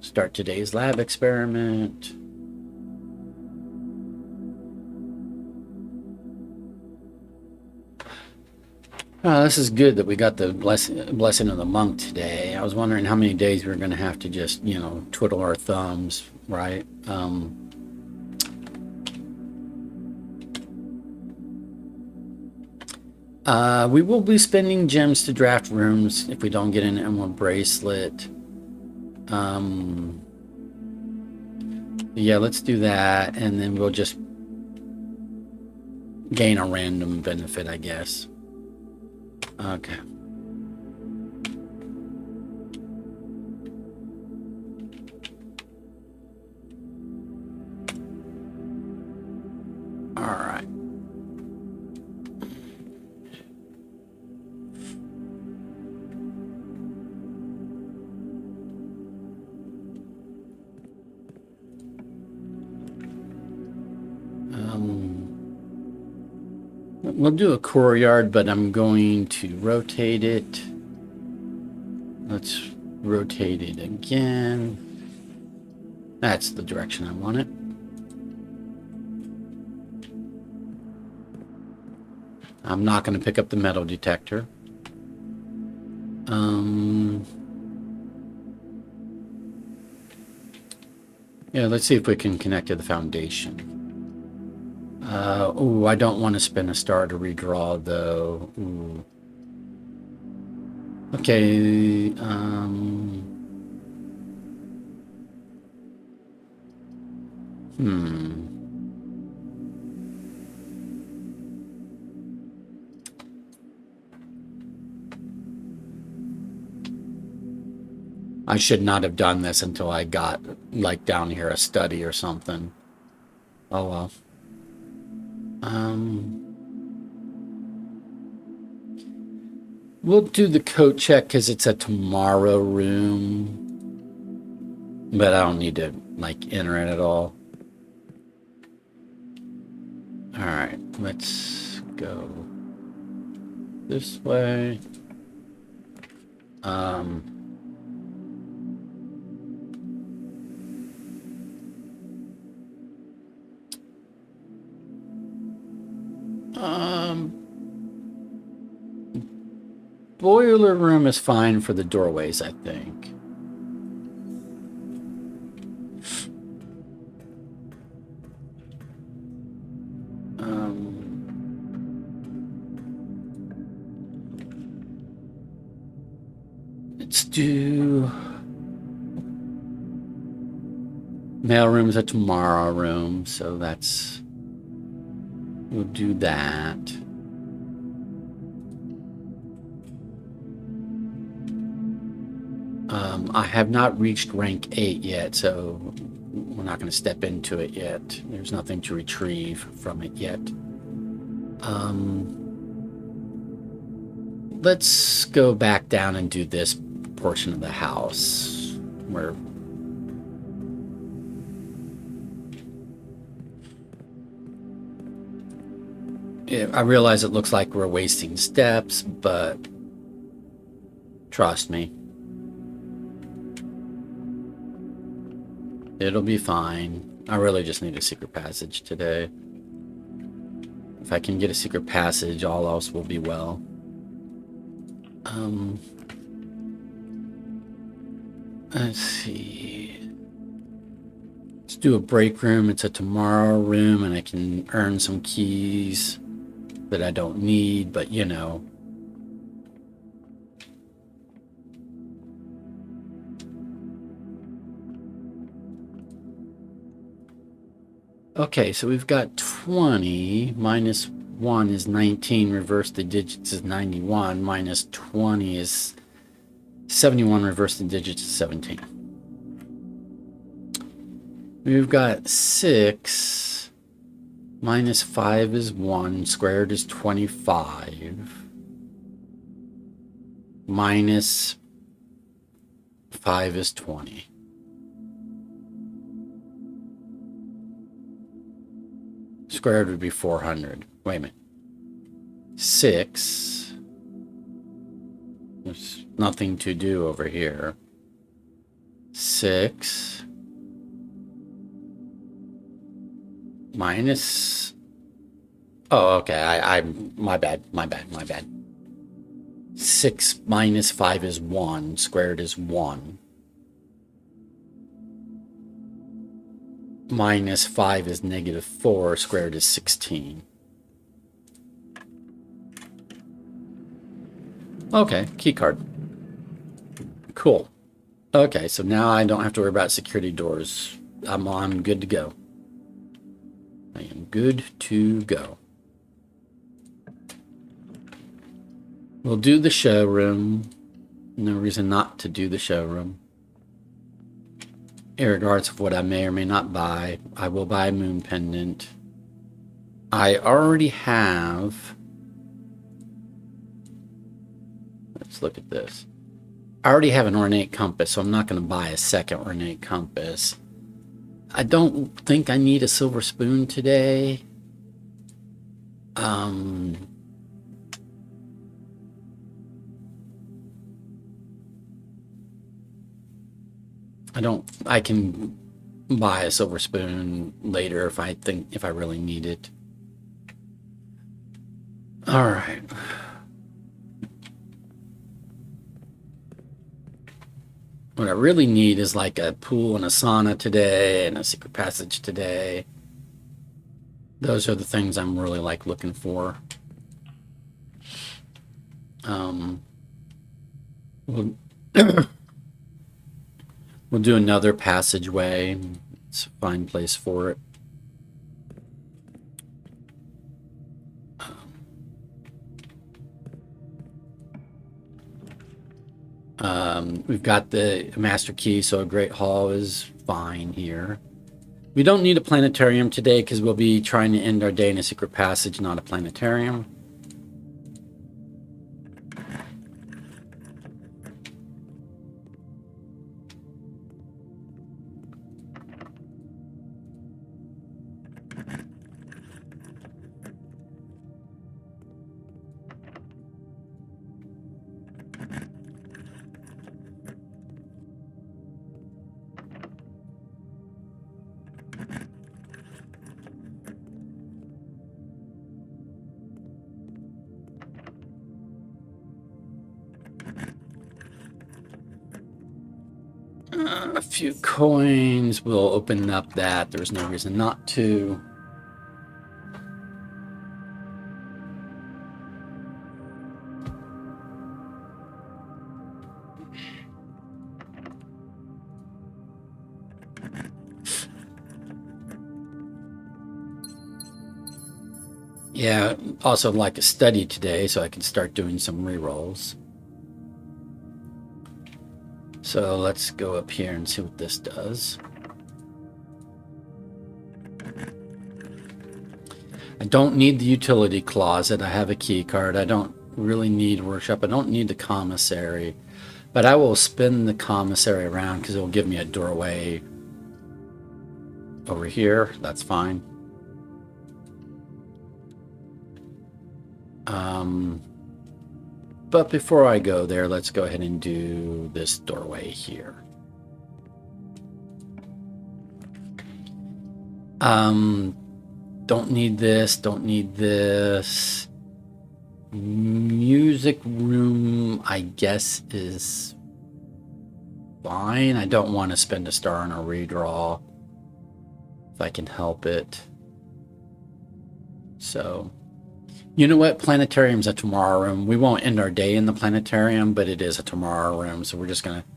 Start today's lab experiment. Oh, this is good that we got the blessing of the monk today. I was wondering how many days we were going to have to just, twiddle our thumbs, right? We will be spending gems to draft rooms if we don't get an emerald bracelet. Yeah, let's do that, and then we'll just gain a random benefit, I guess. Okay. All right. We'll do a courtyard, but I'm going to rotate it. Let's rotate it again. That's the direction I want it. I'm not going to pick up the metal detector. Yeah, let's see if we can connect to the foundation. Oh, I don't want to spend a star to redraw, though. Ooh. Okay, I should not have done this until I got, like, down here a study or something. Oh, well. We'll do the coat check because it's a tomorrow room. But I don't need to, like, enter it at all. Alright, let's go this way. Boiler room is fine for the doorways, I think. Let's do mailroom is a tomorrow room, so we'll do that. I have not reached rank 8 yet, so we're not going to step into it yet. There's nothing to retrieve from it yet. Let's go back down and do this portion of the house where I realize it looks like we're wasting steps, but trust me, it'll be fine. I really just need a secret passage today. If I can get a secret passage, all else will be well. Let's see. Let's do a break room. It's a tomorrow room, and I can earn some keys that I don't need, but you know. Okay, so we've got 20 minus 1 is 19, reverse the digits is 91, minus 20 is 71, reverse the digits is 17. We've got 6 minus 5 is 1, squared is 25, minus 5 is 20. Squared would be 400. Wait a minute. 6. There's nothing to do over here. 6 minus. Oh, okay. My bad. 6 minus 5 is 1. Squared is 1. Minus 5 is negative 4. Squared is 16. Okay, key card. Cool. Okay, so now I don't have to worry about security doors. I'm good to go. I am good to go. We'll do the showroom. No reason not to do the showroom. Irregardless of what I may or may not buy, I will buy a moon pendant. I already have... Let's look at this. I already have an ornate compass, so I'm not going to buy a second ornate compass. I don't think I need a silver spoon today. I can buy a silver spoon later if I really need it. All right. What I really need is like a pool and a sauna today and a secret passage today. Those are the things I'm really like looking for. We'll do another passageway. It's a fine place for it. We've got the master key, so a great hall is fine here. We don't need a planetarium today because we'll be trying to end our day in a secret passage, not a planetarium. A few coins will open up that. There's no reason not to. Yeah, also like a study today, so I can start doing some rerolls. So let's go up here and see what this does. I don't need the utility closet. I have a key card. I don't really need workshop. I don't need the commissary, but I will spin the commissary around because it will give me a doorway over here. That's fine. But before I go there, let's go ahead and do this doorway here. Don't need this, don't need this. Music room, I guess, is fine. I don't want to spend a star on a redraw if I can help it. So, you know what? Planetarium's a tomorrow room. We won't end our day in the planetarium, but it is a tomorrow room. So we're just going to,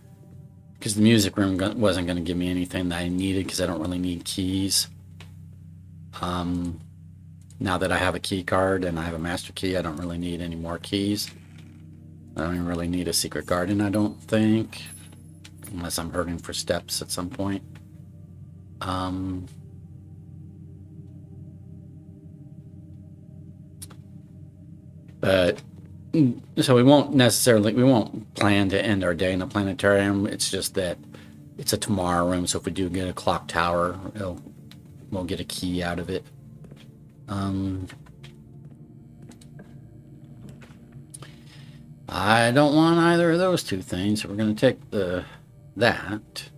because the music room wasn't going to give me anything that I needed because I don't really need keys. Now that I have a key card and I have a master key, I don't really need any more keys. I don't even really need a secret garden, I don't think, unless I'm hurting for steps at some point. But so we won't plan to end our day in the planetarium. It's just that it's a tomorrow room, so if we do get a clock tower, we'll get a key out of it. I don't want either of those two things, so we're going to take that.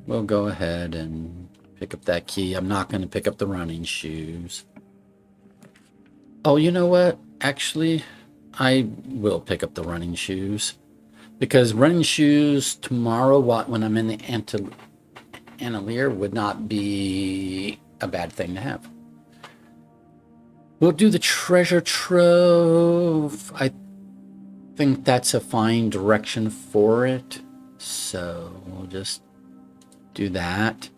We'll go ahead and pick up that key. I'm not going to pick up the running shoes. Oh, you know what? Actually, I will pick up the running shoes. Because running shoes tomorrow, when I'm in the Antelir, would not be a bad thing to have. We'll do the treasure trove. I think that's a fine direction for it. So we'll just do that.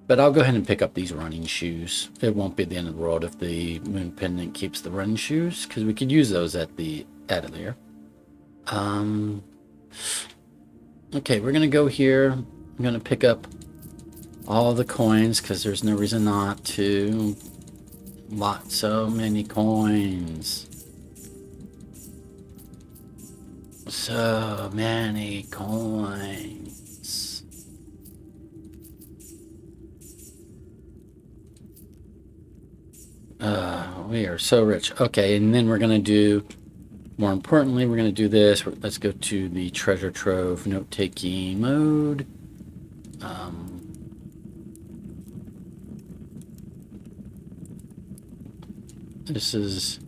But I'll go ahead and pick up these running shoes. It won't be the end of the world if the moon pendant keeps the running shoes, because we could use those at the Atelier. Okay, we're gonna go here. I'm gonna pick up all the coins because there's no reason not to. So many coins. So many coins. We are so rich. Okay, and then we're gonna do, more importantly, we're gonna do this. Let's go to the treasure trove note-taking mode. This is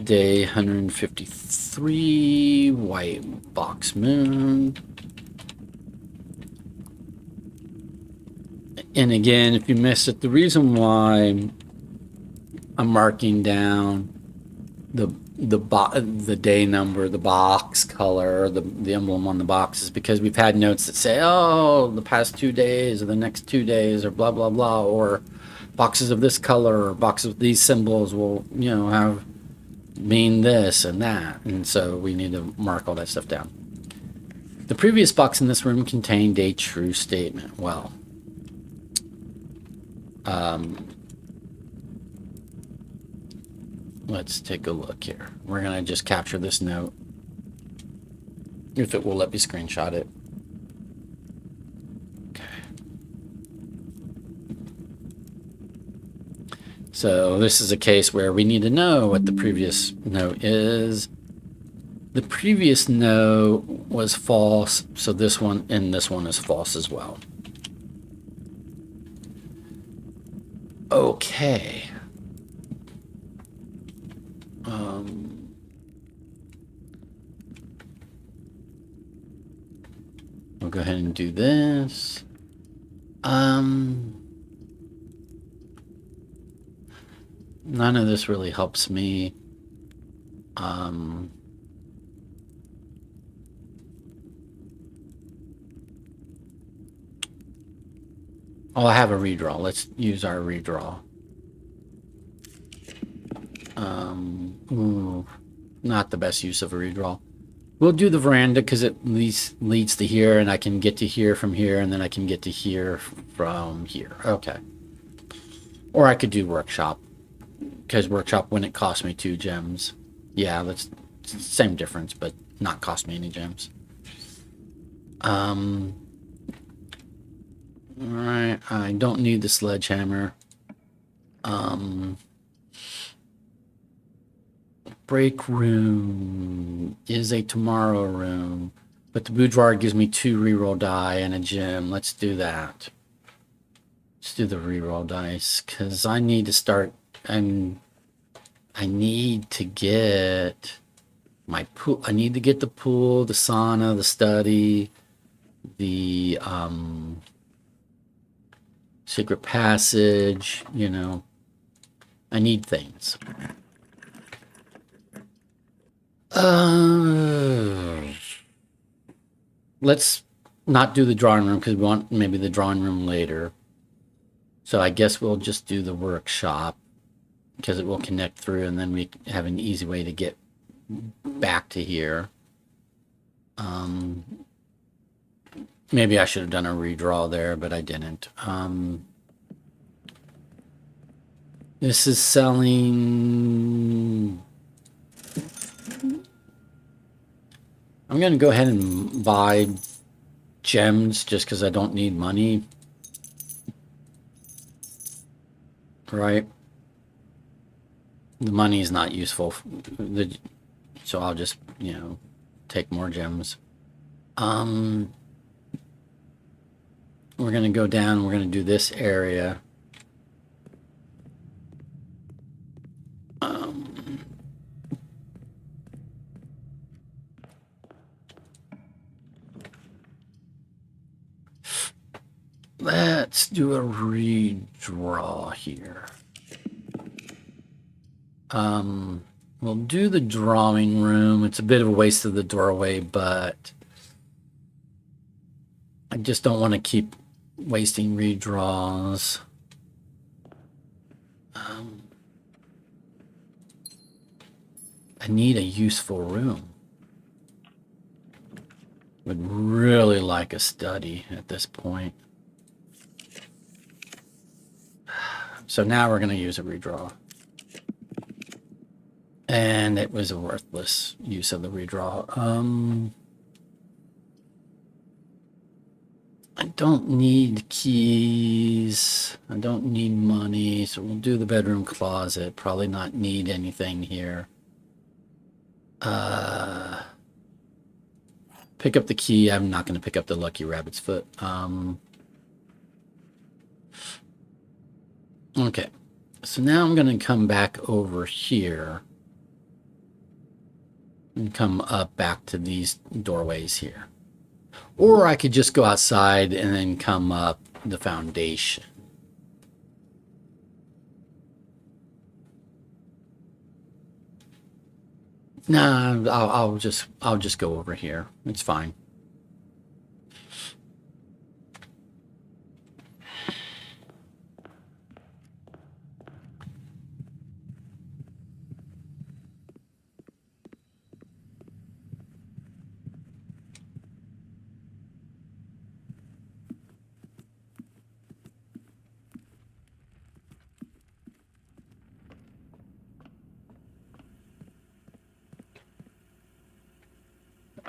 day 153, white box moon. And again, if you missed it, the reason why I'm marking down the day number, the box color, the emblem on the box is because we've had notes that say, oh, the past 2 days or the next 2 days or blah blah blah, or boxes of this color or boxes of these symbols will, have mean this and that, and so we need to mark all that stuff down. The previous box in this room contained a true statement. Well, let's take a look here. We're gonna just capture this note, if it will let me screenshot it. Okay. So this is a case where we need to know what the previous note is. The previous note was false, so this one and this one is false as well. Okay. We'll go ahead and do this. None of this really helps me. Oh, I have a redraw. Let's use our redraw. Not the best use of a redraw. We'll do the veranda because it leads to here, and I can get to here from here, and then I can get to here from here. Okay. Or I could do workshop, because workshop wouldn't cost me 2 gems. Yeah, that's same difference, but not cost me any gems. Alright, I don't need the sledgehammer. Break room is a tomorrow room, but the boudoir gives me 2 reroll die and a gem. Let's do that. Let's do the reroll dice, because I need to start. I need to get my pool. I need to get the pool, the sauna, the study, the secret passage. I need things. Let's not do the drawing room because we want maybe the drawing room later. So I guess we'll just do the workshop because it will connect through, and then we have an easy way to get back to here. Maybe I should have done a redraw there, but I didn't. This is selling. I'm going to go ahead and buy gems just because I don't need money. Right? The money is not useful. So I'll just, take more gems. We're going to go down. We're going to do this area. Let's do a redraw here. We'll do the drawing room. It's a bit of a waste of the doorway, but I just don't want to keep wasting redraws. I need a useful room. Would really like a study at this point. So now we're going to use a redraw. And it was a worthless use of the redraw. I don't need keys. I don't need money. So we'll do the bedroom closet. Probably not need anything here. Pick up the key. I'm not going to pick up the lucky rabbit's foot. Okay. So now I'm going to come back over here and come up back to these doorways here. Or I could just go outside and then come up the foundation. Nah, I'll just go over here. It's fine.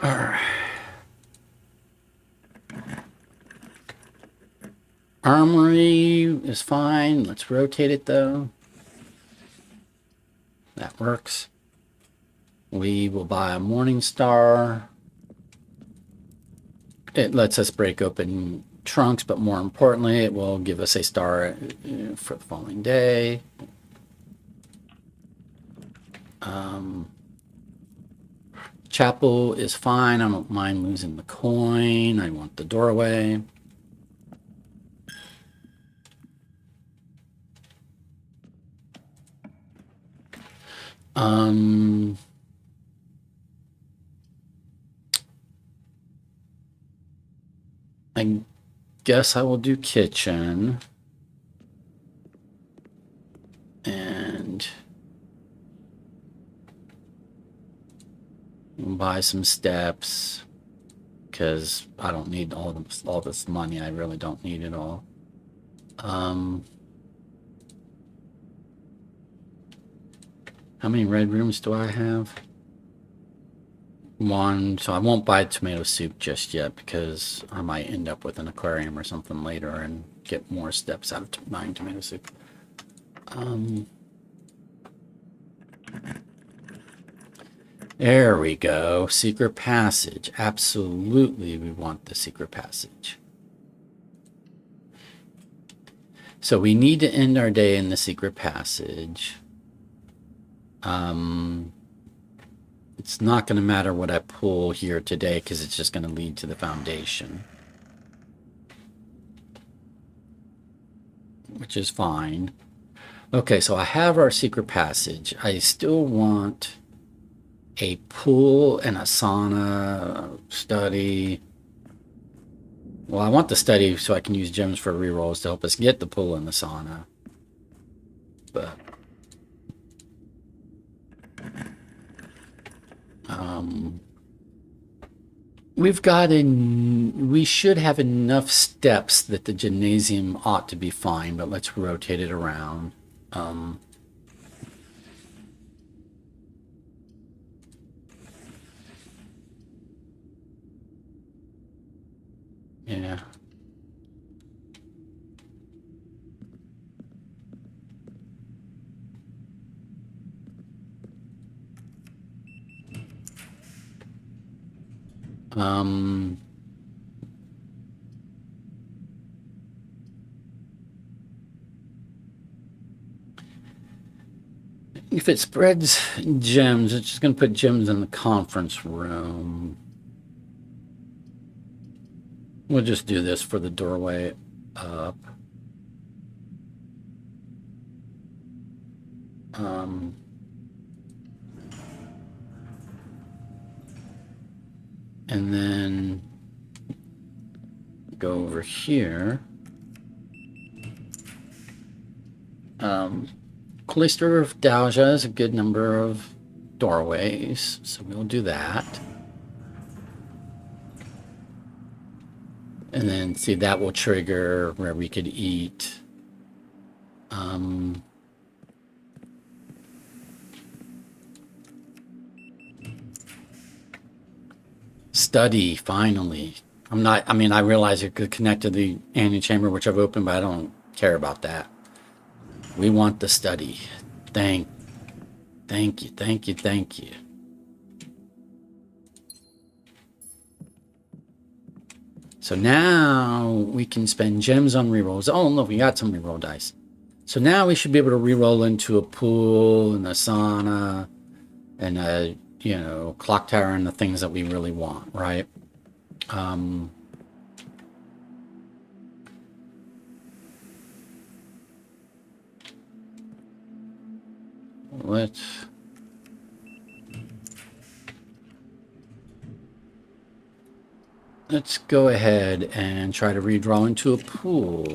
All right. Armory is fine. Let's rotate it though. That works. We will buy a Morning Star. It lets us break open trunks, but more importantly, it will give us a star for the following day. Chapel is fine. I don't mind losing the coin. I want the doorway. I guess I will do kitchen. And buy some steps because I don't need all this money. I really don't need it all. How many red rooms do I have? One. So I won't buy tomato soup just yet because I might end up with an aquarium or something later and get more steps out of buying tomato soup. There we go. Secret passage. Absolutely, we want the secret passage. So we need to end our day in the secret passage. It's not going to matter what I pull here today because it's just going to lead to the foundation, which is fine. Okay, so I have our secret passage. I still want a pool and a sauna study. Well, I want the study so I can use gems for rerolls to help us get the pool and the sauna. But we should have enough steps that the gymnasium ought to be fine, but let's rotate it around. Yeah. If it spreads gems, it's just going to put gems in the conference room. We'll just do this for the doorway. up. And then go over here. Cloister of Dalja is a good number of doorways, so we'll do that. And then see, that will trigger where we could eat. Study, finally. I mean, I realize it could connect to the antechamber, which I've opened, but I don't care about that. We want the study. Thank you, thank you, thank you. So now we can spend gems on rerolls. Oh, look, we got some reroll dice. So now we should be able to reroll into a pool and a sauna and a, you know, clock tower and the things that we really want, right? Let's go ahead and try to redraw into a pool.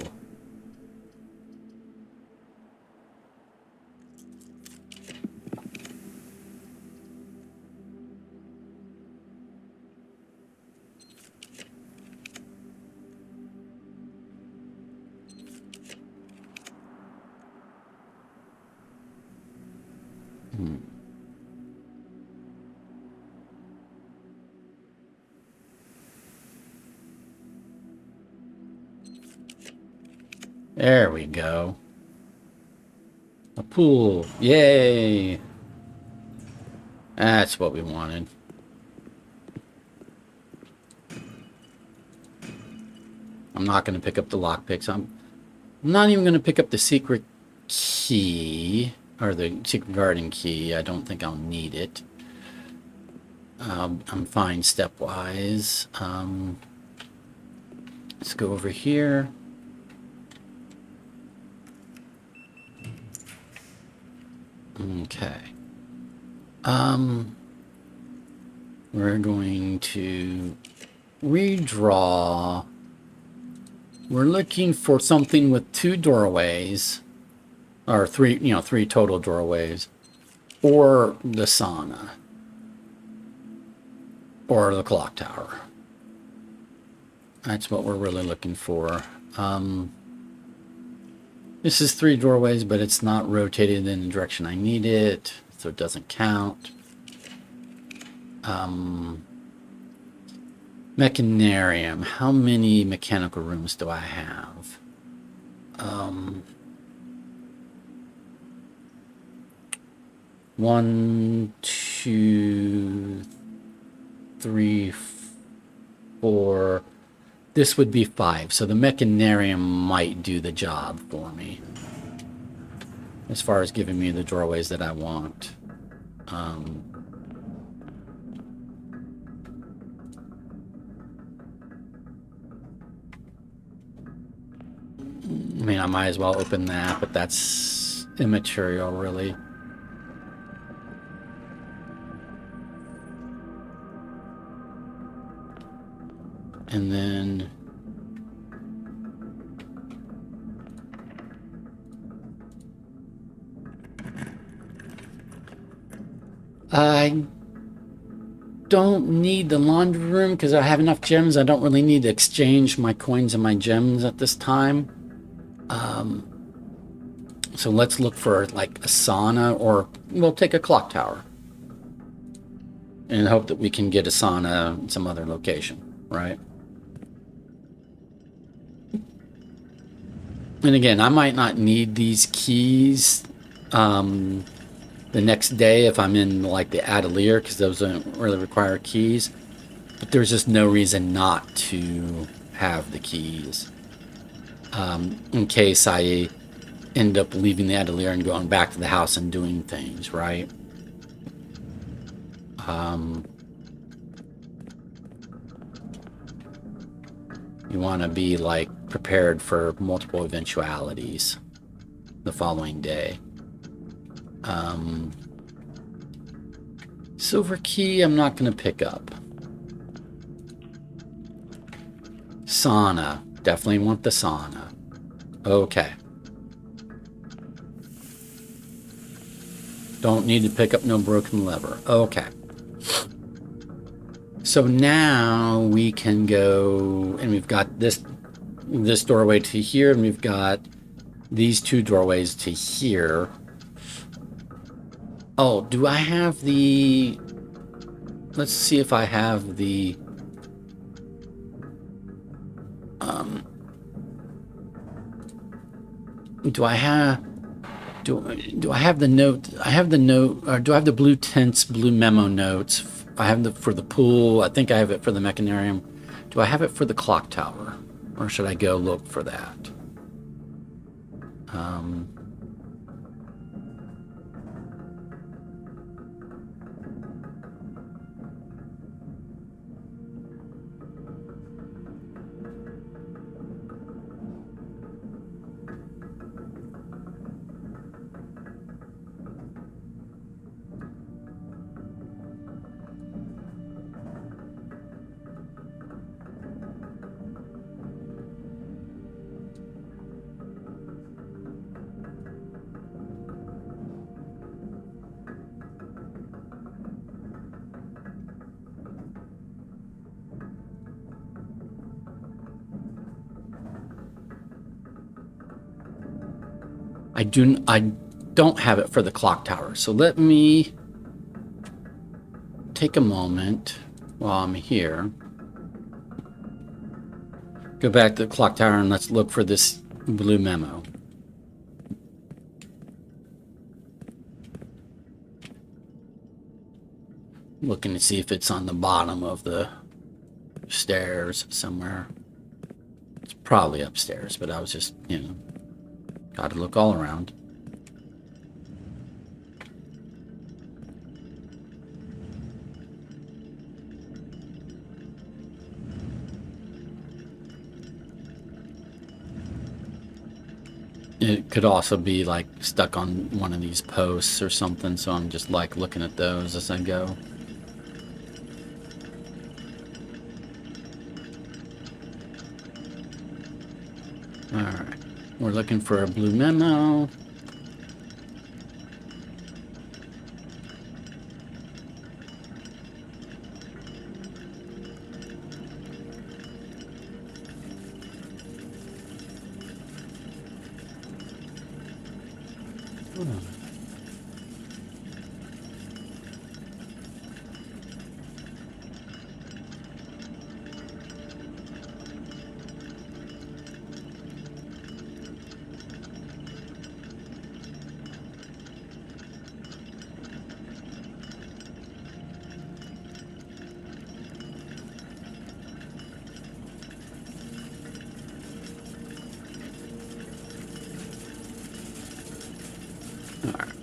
There we go. A pool. Yay! That's what we wanted. I'm not going to pick up the lockpicks. I'm not even going to pick up the secret key, or the secret garden key. I don't think I'll need it. I'm fine stepwise. Let's go over here. Okay. We're going to redraw. We're looking for something with 2 doorways, or 3, you know, 3 total doorways, or the sauna, or the clock tower. That's what we're really looking for. This is 3 doorways, but it's not rotated in the direction I need it, so it doesn't count. Mechanarium. How many mechanical rooms do I have? 1, 2, 3, 4. This would be 5, so the mechanarium might do the job for me as far as giving me the doorways that I want. I mean, I might as well open that, but that's immaterial, really. And then I don't need the laundry room because I have enough gems. I don't really need to exchange my coins and my gems at this time. So let's look for like a sauna, or we'll take a clock tower and hope that we can get a sauna in some other location, right? And again, I might not need these keys the next day if I'm in like the Atelier, because those don't really require keys. But there's just no reason not to have the keys in case I end up leaving the Atelier and going back to the house and doing things, right? You want to be like prepared for multiple eventualities the following day. Silver key, I'm not going to pick up. Sauna, definitely want the sauna. Okay. Don't need to pick up no broken lever. Okay. So now we can go, and we've got this doorway to here, and we've got these two doorways to here. Oh, do I have the... Let's see if I have the... Do I have... Do I have the note? I have the note, or do I have the blue tints, blue memo notes? I have the for the pool. I think I have it for the mechanarium. Do I have it for the clock tower, or should I go look for that? I don't have it for the clock tower. So let me take a moment while I'm here. Go back to the clock tower and let's look for this blue memo. Looking to see if it's on the bottom of the stairs somewhere. It's probably upstairs, but I was just, you know, got to look all around. It could also be like stuck on one of these posts or something, so I'm just like looking at those as I go. Alright, we're looking for a blue memo.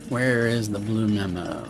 Where is the blue memo?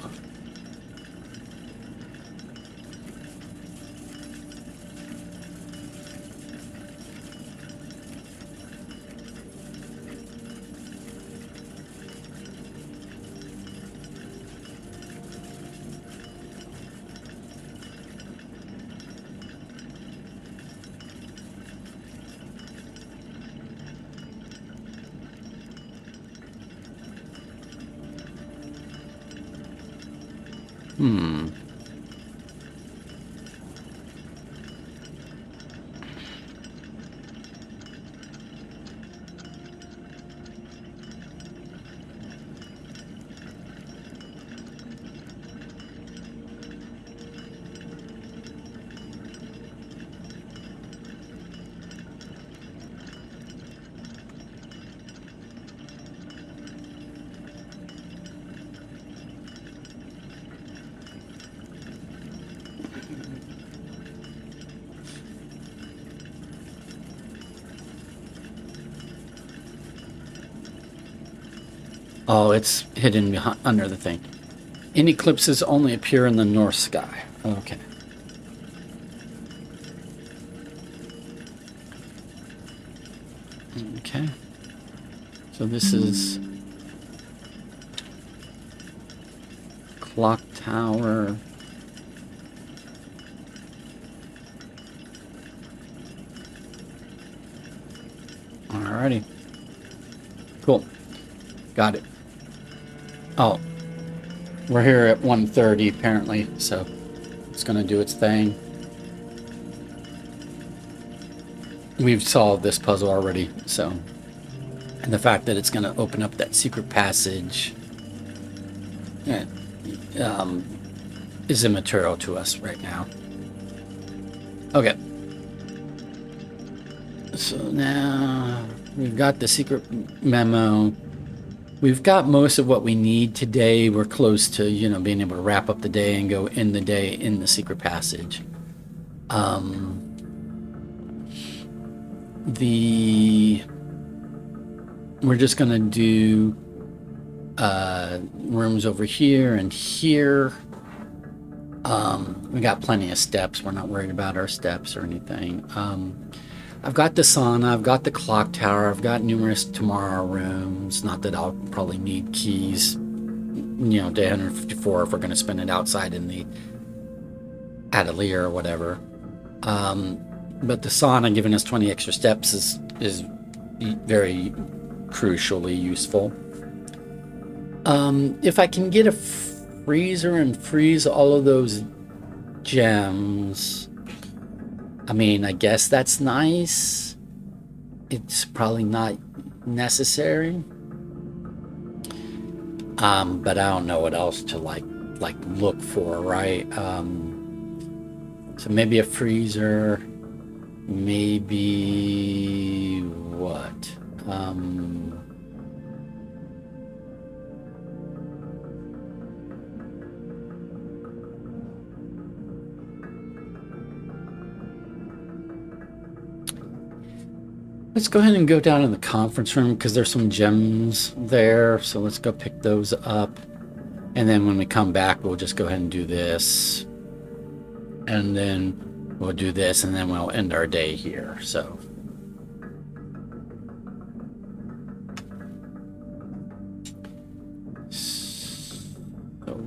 Oh, it's hidden behind, under the thing. Any eclipses only appear in the north sky. Okay. Okay. So this is clock tower. Alrighty. Cool. Got it. Oh, we're here at 1:30 apparently, so it's gonna do its thing. We've solved this puzzle already, so. And the fact that it's gonna open up that secret passage is immaterial to us right now. Okay. So now we've got the secret memo. We've got most of what we need today. We're close to, being able to wrap up the day and go in the day in the secret passage. We're just gonna do rooms over here and here. We got plenty of steps. We're not worried about our steps or anything. I've got the sauna, I've got the clock tower, I've got numerous tomorrow rooms. Not that I'll probably need keys, day 154 if we're going to spend it outside in the atelier or whatever. But the sauna giving us 20 extra steps is very crucially useful. If I can get a freezer and freeze all of those gems, I mean, I guess that's nice. It's probably not necessary. But I don't know what else to like look for, right? So maybe a freezer, maybe what? Let's go ahead and go down in the conference room because there's some gems there. So let's go pick those up. And then when we come back, we'll just go ahead and do this. And then we'll do this, and then we'll end our day here. So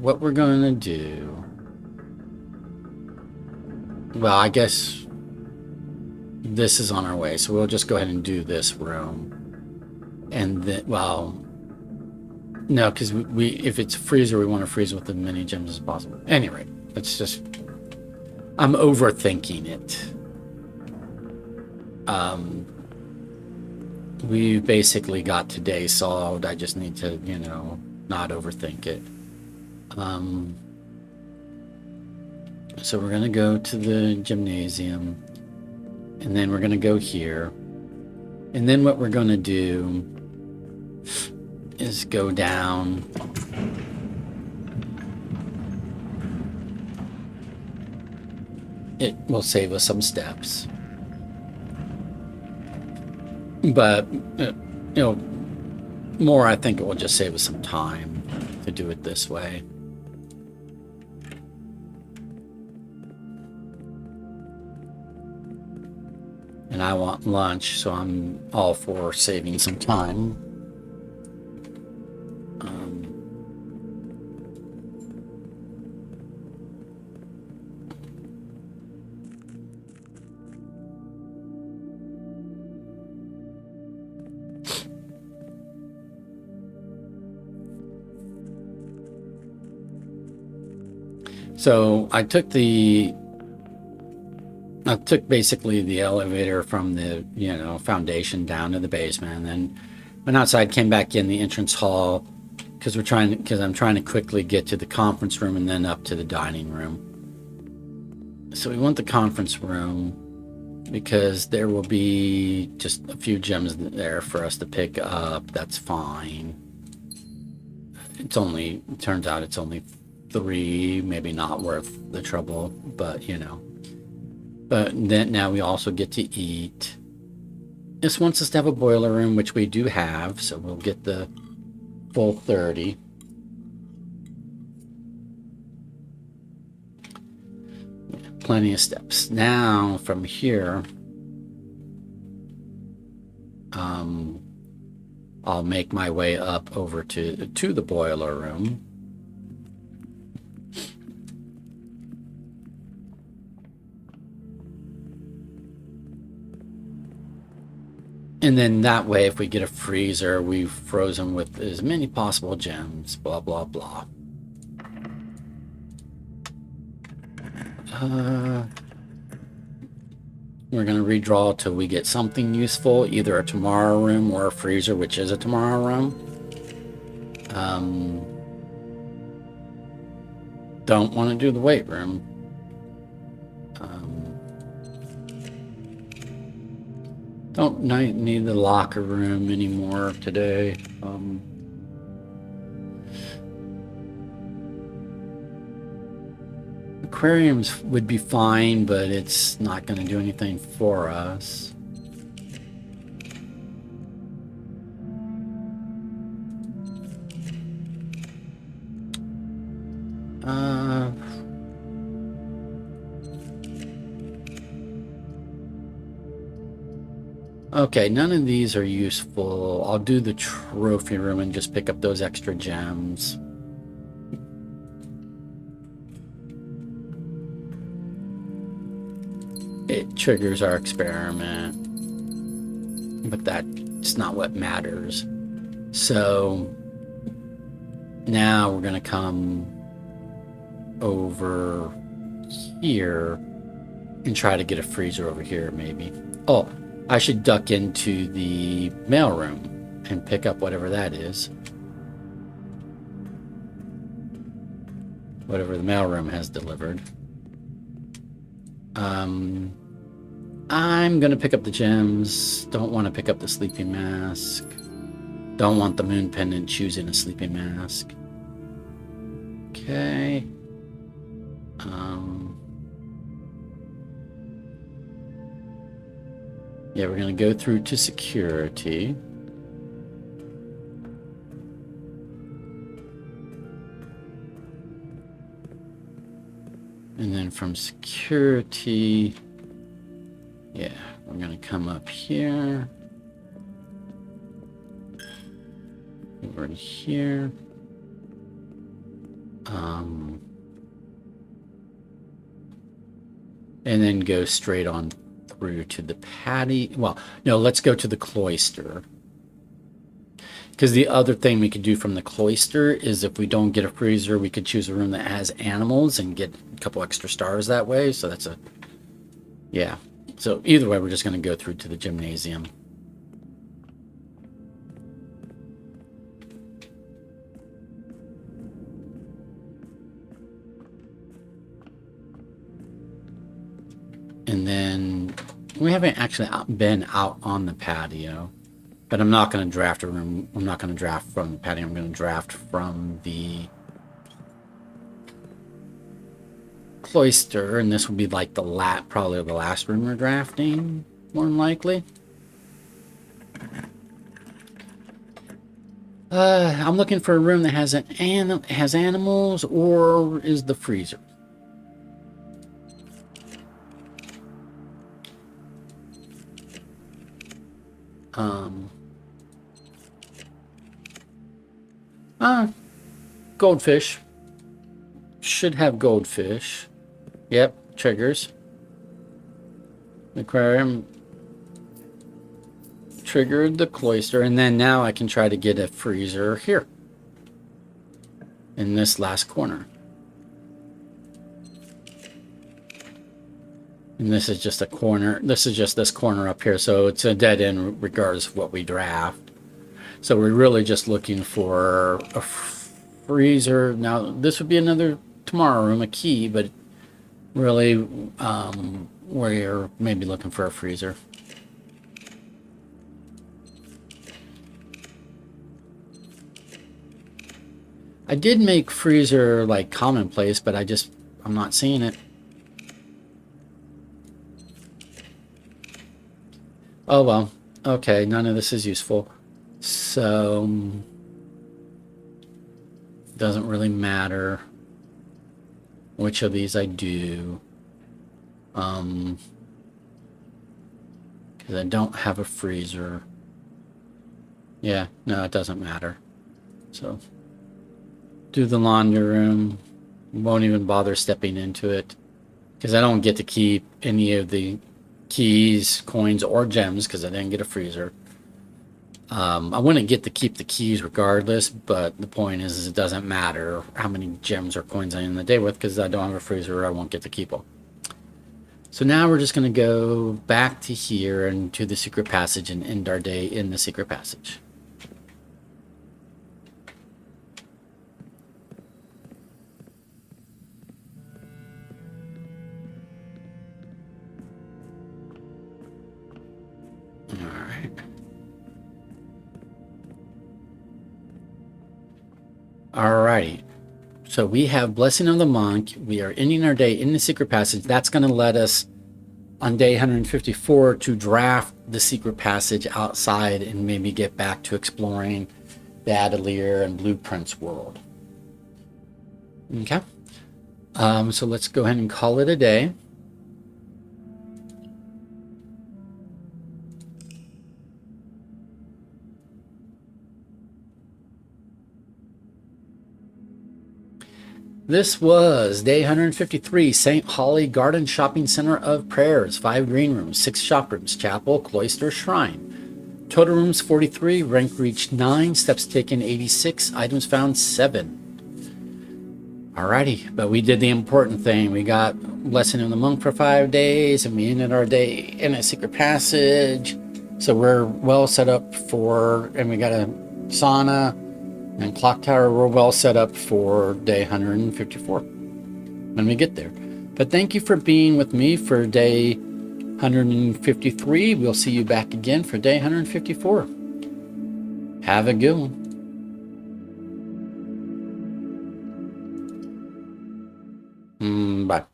what we're going to do... Well, I guess this is on our way, so we'll just go ahead and do this room. And then, well, no, because if it's a freezer, we want to freeze with as many gems as possible. Anyway, let's just... I'm overthinking it. We basically got today solved. I just need to, not overthink it. So we're going to go to the gymnasium. And then we're going to go here. And then what we're going to do is go down. It will save us some steps. But, more I think it will just save us some time to do it this way. And I want lunch, so I'm all for saving some time. So I took basically the elevator from the, foundation down to the basement, and then went outside, came back in the entrance hall because I'm trying to quickly get to the conference room and then up to the dining room. So we want the conference room because there will be just a few gems there for us to pick up. That's fine. It turns out it's only 3, maybe not worth the trouble, but But then now we also get to eat. This wants us to have a boiler room, which we do have, so we'll get the full 30. Plenty of steps. Now from here, I'll make my way up over to the boiler room. And then that way, if we get a freezer, we froze them with as many possible gems, blah, blah, blah. We're going to redraw till we get something useful, either a tomorrow room or a freezer, which is a tomorrow room. Don't want to do the weight room. Don't need the locker room anymore today. Aquariums would be fine, but it's not going to do anything for us. Okay, none of these are useful. I'll do the trophy room and just pick up those extra gems. It triggers our experiment, but that's not what matters. So now we're going to come over here and try to get a freezer over here, maybe. Oh, I should duck into the mailroom and pick up whatever that is. Whatever the mailroom has delivered. I'm going to pick up the gems. Don't want to pick up the sleeping mask. Don't want the moon pendant choosing a sleeping mask. Okay. Yeah, we're going to go through to security. And then from security, yeah, we're going to come up here. Over to here. And then go straight on through to the patio. Well, no, let's go to the cloister. Because the other thing we could do from the cloister is if we don't get a freezer, we could choose a room that has animals and get a couple extra stars that way. So that's a... yeah. So either way, we're just going to go through to the gymnasium. And then we haven't actually been out on the patio, but I'm not going to draft a room. I'm not going to draft from the patio. I'm going to draft from the cloister, and this will be like the probably the last room we're drafting, more than likely. I'm looking for a room that has has animals, or is the freezer. Goldfish. Should have goldfish. Yep, triggers. Aquarium triggered the cloister, and then now I can try to get a freezer here. In this last corner. And this is just a corner. This is just this corner up here, so it's a dead end regardless of what we draft. So we're really just looking for a freezer. Now, this would be another tomorrow room, a key, but really we're maybe looking for a freezer. I did make freezer like commonplace, but I'm not seeing it. Oh well, okay, none of this is useful. So, doesn't really matter which of these I do. Because I don't have a freezer. Yeah, no, it doesn't matter. So do the laundry room. Won't even bother stepping into it because I don't get to keep any of the keys, coins, or gems because I didn't get a freezer. I wouldn't get to keep the keys regardless, but the point is it doesn't matter how many gems or coins I end the day with because I don't have a freezer. I won't get to keep them. So now we're just going to go back to here and to the secret passage and end our day in the secret passage. All right. All righty. So we have Blessing of the Monk. We are ending our day in the secret passage. That's going to let us on day 154 to draft the secret passage outside and maybe get back to exploring the Atelier and Blueprints world. Okay. So let's go ahead and call it a day. This was day 153, St. Holly Garden Shopping Center of Prayers, 5 green rooms, 6 shop rooms, chapel, cloister, shrine. Total rooms 43, rank reached 9, steps taken 86, items found 7. Alrighty, but we did the important thing. We got Blessing of the Monk for 5 days, and we ended our day in a secret passage. So we're well set up for, and we got a sauna and clock tower. We're well set up for day 154 when we get there. But thank you for being with me for day 153. We'll see you back again for day 154. Have a good one. Bye.